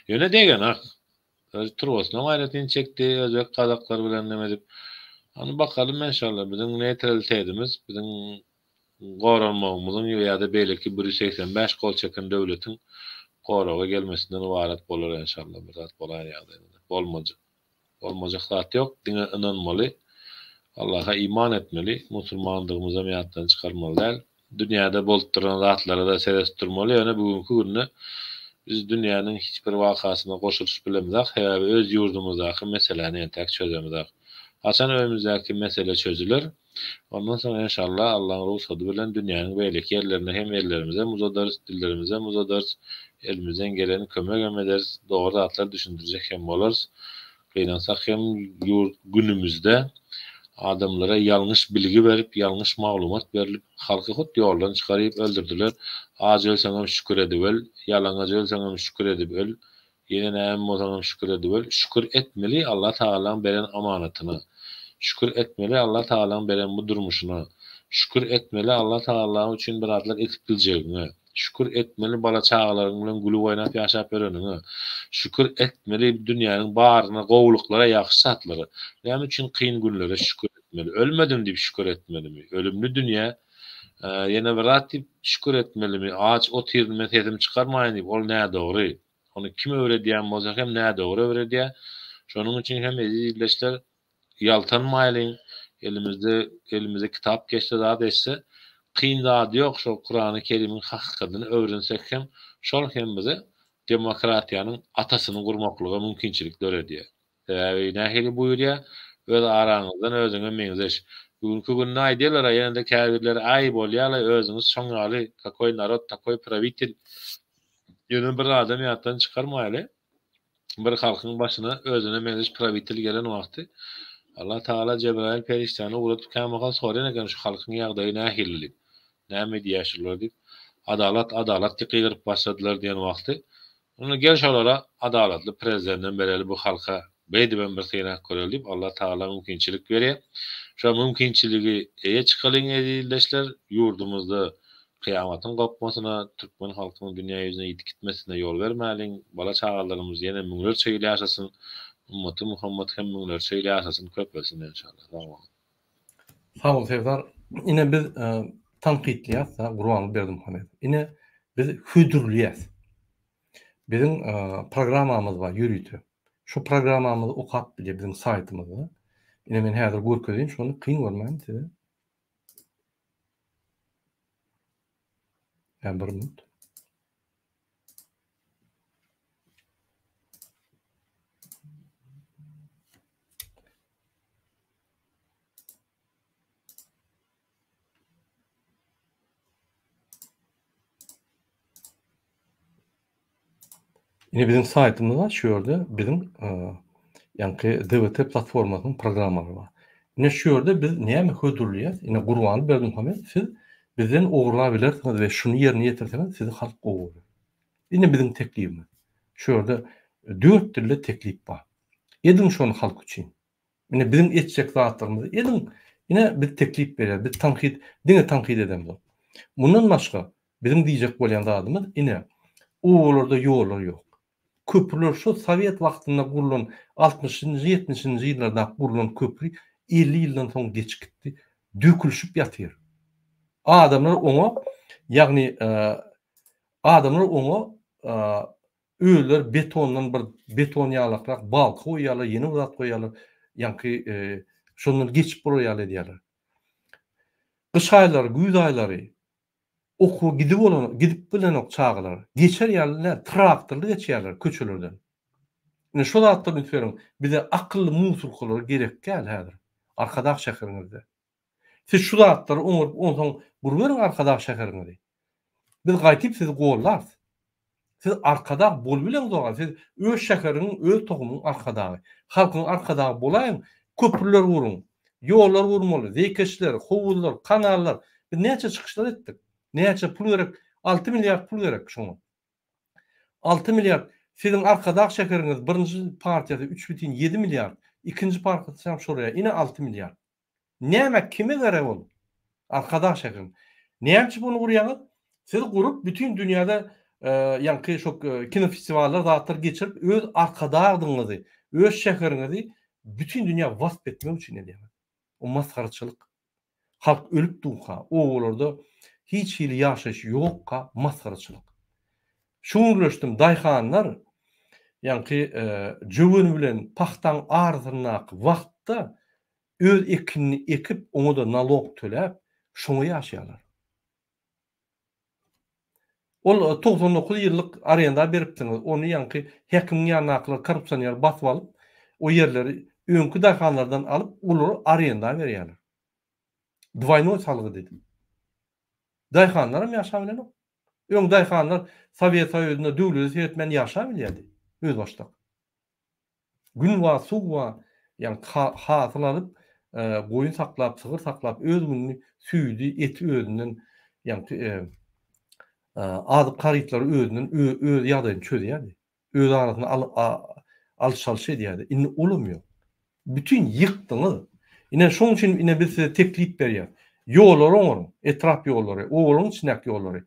Ýöne degenak. Turwasna gaýratyn çekdi, özbek kazaklar bilen neme dip. Onu bakalım inşallah biziň neutralitetimiz, biziň goranmagymyzyň ýa-da belki 185 kol çeken döwletiň goraga gelmesinden ibaret bolar inşallah. Bir zat bolar ýa-da olmajak zat ýok. Dine inanmaly. Allah'a iman etmeli. Musulmandygymyzy meýatdan çykarmaly däl. Dünýäde bolup duran zatlara da serestirmeli. Ýöne bugünkü günde biz dünýäniň hiç bir wakasyna goşulyş bilemizak. Häzir öz ýurdumyzdaky meseleni entek çözemizak. Haçan öýümüzdäki mesele çözüler. Ondan sonra inşallah Allah'ın ruhsaty bilen dünýäniň beýleki ýerlerine hem ellerimize muzadarys, dillerimize muzadarys, elimizden geleni kömek ederiz. Doğru zatlar düşündirecek hem bolarys. Gynansak hem günümüzde adamlara yanlış bilgi berip, yanlış maglumat berilip, halky hut ýoldan çykaryp öldürdiler. Aç ölseňem şükür edip öl, ýalaňa ölseňem şükür edip öl, ýene näme bolsaňam şükür edip öl. Şükür etmeli Allah Taala'nın beren amanatyna. Şükür etmeli Allah Taala'nın beren bu durmuşuna. Şükür etmeli Allah Taala üçin bir adlar ekip biljegine. Şükür etmeli bala çağalaryň bilen gülüp oýnap ýaşap berenine. Şükür etmeli dünýäniň baryna, gowluklara, ýaxşy satlary. Näme üçin kyn günlere şükür etmeli. Ölmedim diýip şükür etmelimi? Ölümlü dünýä ýene bir rat diýip şükür etmelimi? Ağaç ot ýerine tedim çykarmaýyn diýip ol näme dogry? Onu kim öwredýän bolsa hem näme dogry öwredýär? Şonuň üçin hem ezilleşler ýaltanmaýlyň. Elimize kitap geçse zat etse kyn zat ýok. Şol Kur'an-ı Kerim'in hakykatini öwrensek hem şol hem bize demokratiýanyň atasyny gurmaklyga mümkinçilik döredýär. Nähili buyurýar, öz araňyzdan özüňe meňzeş. Bugünkü günde aýdýarlar, ýene-de käbirler aý bolýarlar, özüňiz şoňaly, takoy narod, takoy pravitel. Ýöne bir adam ýatdan çykarmaýly. Bir halkyň başyna özüne meňzeş pravitel gelen wagty Allah Taala Cebrail periştany urutup kämega soraýan eken şu halkyň ýagdaýy nähili. Näme diýýärler diýip adalat diýip gyryp başladylar diýen wagty. Onu gel şolara adalatly prezidentden bereli bu halka beýdi ben bir synak görelip Allah Taala mümkinçilik berýär. Şu mümkinçiligi eýe çykalyň edildeşler ýurdumyzda kıyamatyň gopmasyna, Türkmen halkynyň dünýä ýüzüne ýitip gitmesine ýol bermäliň. Bala çagalarymyz ýene müňler çeýle ýaşasyn. Ummaty Muhammed hem müňler çeýle ýaşasyn köpelsin inşallah. Sağ ol Sevdar. Ine biz tanqidliýäs, Gurbanly Berdimuhammed. Ine biz hüdürliýäs. Bizim programmamız var, yürütü. Şu programmamızı okap bile bizim saytımızda. Yine men häzir görkezeyim, şonu kyn görmän size. Bir minut. Yine bizim saytımızda şu yerde bizim yani DVT platformasının programları var. Yine şu yerde biz näme hödürliýäs? Yine Gurbanly Berdimuhammed siz bizden ogurlabilirsiniz ve şunu yerine getirseniz sizi halk ogurlar. Yine bizim teklifimiz. Şu yerde 4 türlü teklif var. Edin şonu halk üçin. Yine bizim etjek zatlarymyzy edin. Yine bir teklif berer, bir tanqid edemiz. Bundan başga bizim diýjek bolýan zadymyz yine oğullarda ýollar ýok. Köprüler şu Sovet wagtynda gurulan 60-njy 70-njy ýyllarda gurulan köprü 50 ýyldan soň geç gitdi. Dökülüşüp ýatyr. Adamlar oňa adamlar oňa öýler betondan bir beton ýalakrak balky goýýarlar, ýene zat goýýarlar. Ýani şondan geçip bolýarlar diýerler. Kış aýlary, güz aýlary oku gidip bilen ok çağlar. Geçer ýerler traktorly geçýärler köçelerden. Ne şu zatlar ütüyorum. Bize akıllı musulkular gerek gel häzir. Arkadaş şäheriňizde. Siz şu zatları ondan burberin arkadaş şäheriňizde. Biz gaýtyp sizi gollar. Siz arkadaş bolbilen doga. Siz öz şäheriniň, öz togumyň arkadaşy. Halkyň arkadaşy bolaýyn. Köprüler gurun. Ýollar gurmaly. Zekeşler, howuzlar, kanallar. Biz näçe çykyşlar etdik. Näçe pul gerek? 6 milyard pul gerek şoňa. 6 milyard. Sizin arkadaş şäheriniz birinji partiýada 3,7 milyard. İkinji partiýa şoraya ine 6 milyard. Näme kime gerek bol? Arkadaş şäherin. Näçe bunu gurýaňyz? Siz gurup bütün dünýäde ýanky şok kino festivallar zatlar geçirip öz arkadaşyňyzy, öz şäherinizi bütün dünýä wasp etmek üçin edýär. O maskarçylyk. Halk ölüp duňha, oğullarda hiç hili ýaşaş ýokka maskarçylyk. Şunu görüşdim, daýhanlar ýanky jöwün bilen paxtan arzyrnak wagtda öz ekinini ekip oňa da nalog töläp şoňa ýaşaýarlar. Ol 99 ýyllyk arenda beripdiňiz. Onu ýanky hekimiň ýanakly korrupsiýonlar basyp alyp, o ýerleri öňkü daýhanlardan alyp ulary arenda berýärler. Dwaynoy salygy dedim. Daýhanlaram ýaşabilen ok. Öň daýhanlar Sowet Soýuzyna döwlet ýetmen ýaşabilýärdi. Öz başda. Gün wa suw wa ýani hasyl alyp, goýun saklap, sygyr saklap, öz gününi süýdi, eti özünden ýani azyk garytlar özünden öz ýagdaýyny çözýärdi. Öz arasyna alşalş edýärdi. Indi olamıyor. Bütün yıkdyňyz. Ine şoň üçin ine biz size teklip berýär. Ýollar oňurum, etrap ýollary, oğulun içindäki ýollary,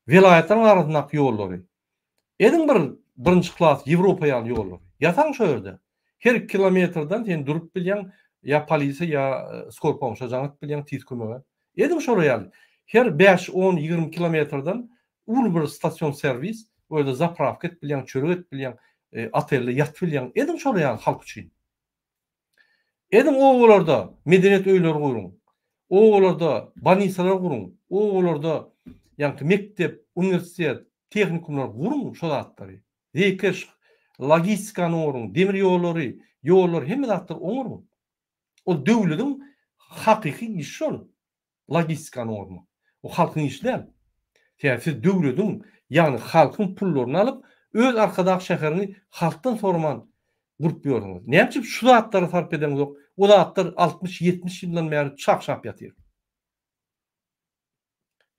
vilayatyň arasyndaky ýollary. Edin birinji klas Ýewropaýa ýollary. Ýataň şo ýerde. Her kilometrden sen durup bilýän ya polisiýa ya skor pomoşa jaňat bilýän tiz kömege. Edin şoraya. Her 5-10 20 kilometrden ul bir stasyon servis, öýde zapravka et bilýän, çörek et bilýän, atelde ýat bilýän. Edin şoraya halk üçin. Edin oğullarda medeniýet öýleri gurun. Oğullarda banisalar gurun. Oğullarda ýanky mektep, universitet, tehnikumlar gurun şo zatlary. Zekeş, logistikany gurun, demir ýollary, ýollar hemme zatlar oňurun. O döwletiň hakyky işi şol. Logistikany gurmak. O halkyň işi däl. Siz döwletiň ýani halkyň pullaryny alyp öz arkadaş şäherini halkdan sorman gurup ýörüňiz. Näçe şu zatlary sarp edeňiz ok? O zatlar 60-70 ýyldan bäri çak-çak ýatyr.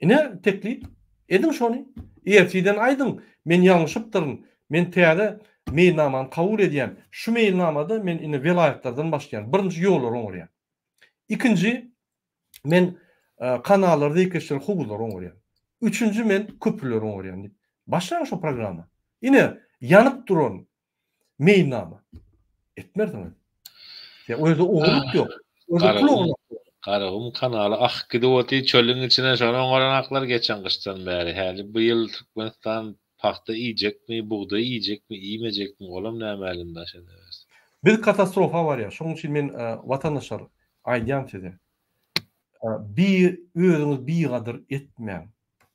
Ine teklip edin şonu. Ertiden aýdym, men ýalňyşypdyryn. Men täze meýilnamany kabul edýän. Şu meýilnamada men ine vilayatlardan başlaýan birinji ýollar oňurýan. İkinji men kanallarda ýekeşler howuzlar oňurýan. Üçüncü men köprüler oňurýan. Başlaýan şu programa. Ine ýanyp duran meýilnama etmerdiňiz. Ya öýde oğuluk ýok. Öýde pul oğuluk. Karagum kanaly akdyp oty çölüň içine şoran goranaklar geçen kıştan bäri. Häli bu ýyl Türkmenistan paxta ýiyecekmi, buğday ýiyecekmi, ýemejekmi, olam näme daşadybys. Bir katastrofa var ya. Şoň üçin men watandaşlar aýdýan size. Bir özüňiz bir gadyr etmeň.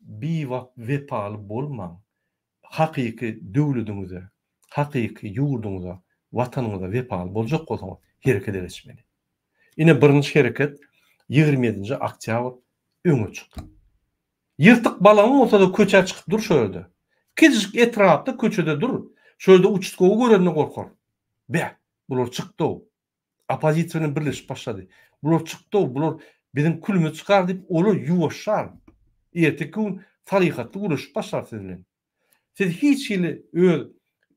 Bir wepaly bolmaň. Hakyky döwletiňize, hakyky ýurduňyza, watanyňyza wepaly boljak bolsaňyz hereket edişmeli. Ine birinji hereket 27 oktyabr öňe çykdy. Ýyrtyk balaň bolsa da köçe çykyp dur şo ýerde. Kiçik etrapda köçede dur. Şo ýerde uçutgowy görende gorkar. Be, bular çykdy. Opozisiýanyň birleşip başlady. Bular çykdy, bular bizim külümi çykar diýip olar ýuwaşar. Erteki gün taryhatly uruş başlar sizinle. Siz hiç hili öz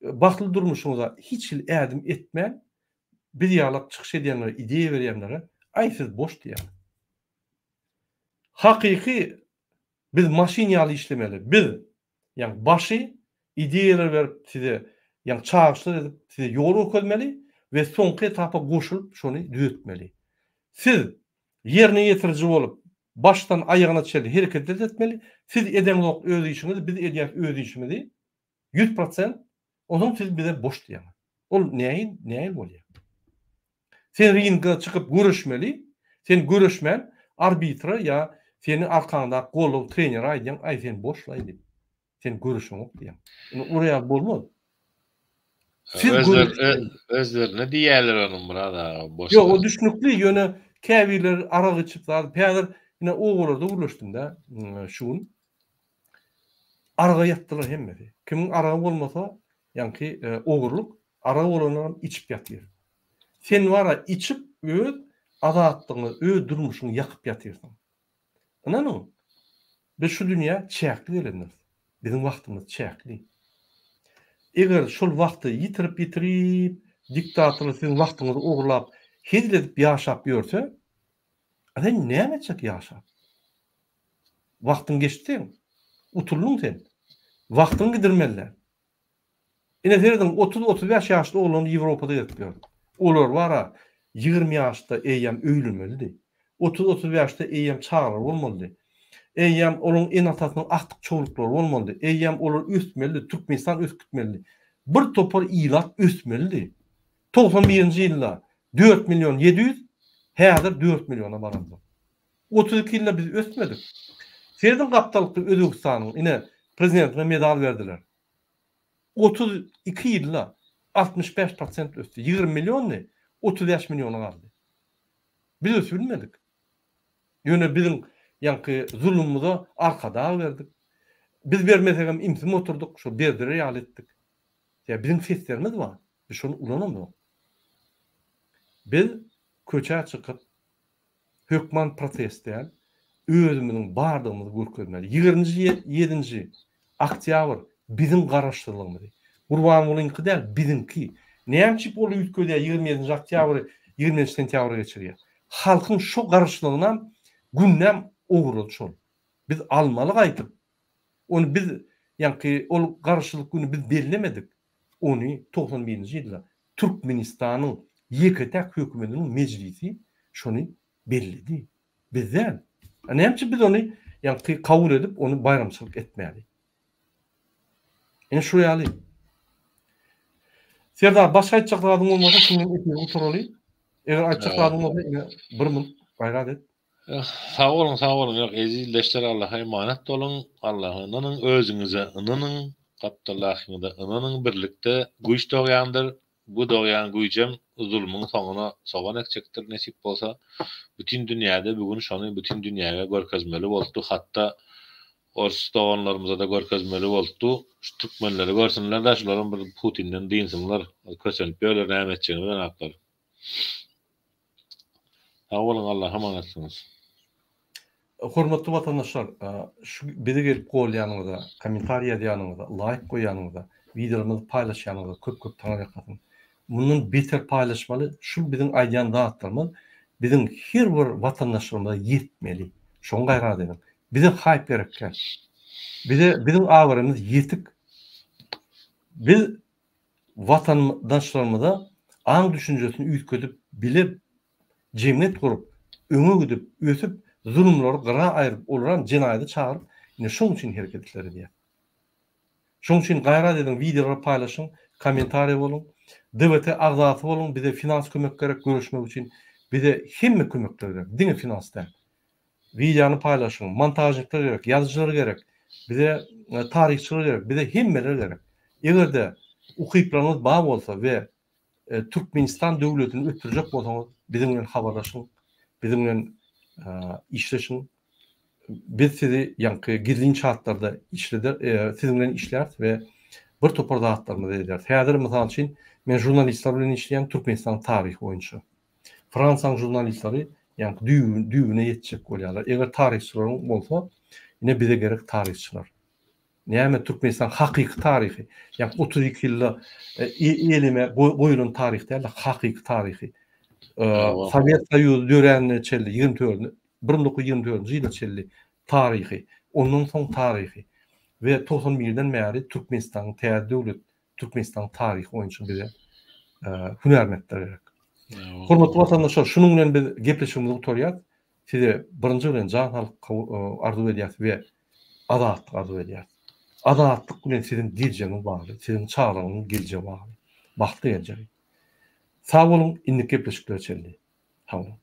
bakly durmuşuňyza hiç hil ädim etmän, bir ýalyk çykyş edýänlere, ideýa berýänlere aý siz boş diýär. Hakyky biz maşinýaly işlemeli. Biz ýani başy ideýalar berip size ýani çağışlar edip size ýol ökölmeli we soňky etapa goşulyp şonu düzeltmeli. Siz ýerine ýetiriji bolup baştan aýagyna çeli hereket etmeli. Siz edeňiz ok öz işinizi, biz edýän öz işimizi 100%. Onuň siz bize boş diýär. Ol näme bolýar? Sen ringe çykyp görüşmeli. Sen görüşmän arbitra ya seni arkanda golu trener aýdýan ay sen boşlaýdy. Sen görüşüň ok diýen. Oraya bolmaz. Özlerine diýerler onun burada boş. Yo, o düşnükli ýöne käbirler aragy çıklar, päder ýene ogurlarda ulaşdymda şuň. Araga ýatdylar hemmesi. Kimin aragy bolmasa, ýanky ogurluk araga bolanlar içip ýatýar. Sen wara içip öz azatlygyny, öz durmuşyny ýakyp ýatyrsyň. Ananyň? Biz şu dünýä çäkli gelenler. Bizim wagtymyz çäkli. Eger şol wagty ýitirip diktatorlar sizin wagtyňyzy ogurlap, hezledip ýaşap ýörse, adam näme etjek ýaşap? Wagtyň geçdi. Utulluň sen. Wagtyny gidirmeler. Ine derdim 30-35 ýaşly oğlan Ýewropada ýetýär. Olar wara 20 ýaşda eýem öýülmeli. 30-35 ýaşda eýem çağlar bolmaly. Eýem onun en atasynyň aktyk çoğuluklar bolmaly. Eýem olar ösmeli, Türkmenistan öskütmeli. Bir topar ilat ösmeli. 91-nji ýylda 4 milyon 700, häzir 4 milyona baranda. 32 ýylda biz ösmedik. Serden gaptalykda Özbekistanyň ine prezidentine medal berdiler. 32 ýylda 65% östü. 20 milyon ne? 35 milyona galdy. Biz ösülmedik. Ýöne bizim ýanky zulmumuza arkada berdik. Biz bermesegem imsim oturduk, şu berdire ýal etdik. Ya bizim seslerimiz var. Biz şonu ulanamyz. Biz köçä çykyp hökman protestleýän özümizin bardygymyzy görkezmeli. 27-nji oktyabr bizim garaşdyrlygymyz. Gurban bolýanky däl bizimki. Näçip ol ýetkezýär 27-nji oktyabr 20-nji sentýabra geçirýär. Halkyň şu garaşdyrlygyna günnäm ogurul şol. Biz almaly gaýtyp. Onu biz ýanky ol garaşdyryk güni biz bellemedik. Onu 91-nji ýylda Türkmenistanyň ýeketek hökümetiniň meclisi şonu bellidi. Bizden. Näçip biz onu ýanky kabul edip onu bayramçylyk etmeli. Şu ýaly. Serdar başga aýtjak-laryň bolmasa şunu etmeli oturaly. Eger aýtjak-laryň bolsa bir minut gaýrat et. Sağ olun. Yok, ezildeşler Allah'a emanet olun. Allah'ın özünüze ınının, kaptalahını da ınının birlikte güç doğuyandır. Bu doğuyan gücem zulmün sonuna soğan ekecektir. Nesip olsa bütün dünyada bugün şonu bütün dünyaya görkezmeli oldu. Hatta Orus doğanlarımıza da görkezmeli oldu. Şu Türkmenleri görsünler de şuların bir Putin'den dinsinler. Kösenip böyle rahmetçini ben aktarım. Sağ olun, Allah'a emanetsiniz. Hormatly vatandaşlar, şu bize gelip golýanyňyza, kommentariýa edýäniňize, like goýanyňyza, videolarymyzy paýlaşýanyňyza köp taňa gatyn. Bundan beter paýlaşmaly, şu bizim aýdýan zatlarymyz bizim her bir vatandaşlarymyza ýetmeli. Şoň gaýrat edin. Bize haýp gerekkä. Bizim awrymyz ýetik. Biz vatandaşlarymyza aň düşünjesini üýtgedip, bilip, jemgyýet gurup, öňe gidip, ösüp, zulümleri gara aýryp, olaran jenaýaty çağırıp, ine şoň üçin hereket etler diýär. Şoň üçin gaýrat edin, videolary paýlaşyň, kommentariýa bolun, DBT agzaty bolun, bize finans kömek gerek görüşmek üçin, bize hemme kömekler gerek, diňe finansda. Videony paýlaşyň, montajnikler gerek, ýazyjylar gerek, bize taryhçylar gerek, bize hemmeler gerek. Egerde ukyplarymyz bar bolsa we Türkmenistan döwletini ötürjek bolsaňyz, bizim bilen habarlaşyň, bizim bilen işleşin. Biz sizi ýanky gizlin şartlarda işleder, sizin bilen işler we bir topar zatlarymyzy edýär. Häzir mysal üçin men jurnalistler bilen işleýän Türkmenistan taryhy boýunça. Fransaň jurnalistleri ýanky düýüne ýetjek bolýarlar. Eger taryhçylaryň bolsa, ine bize gerek taryhçylar. Näme Türkmenistan hakyky taryhy, ýanky 32 ýylda elime boýulan taryh däl, hakyky taryhy. Sovet Soýuzy dörenine çelli 1924-nji ýylda çelli taryhy, ondan soň taryhy we 91-den bäri Türkmenistan täze döwlet, Türkmenistan taryhy boýunça bize hünärmetler gerek. Hormatly vatandaşlar, şunun bilen biz gepleşigimizi utarýar. Size birinji bilen janhalyk arzu edýär we azatlyk arzu edýär. Azatlyk bilen sizin geljegiňiz bagly, sizin çağranyňyz geljegi bagly. Bagtly geljegi. Sağ olun, indik gepleşikler çeldi. Sağ olun.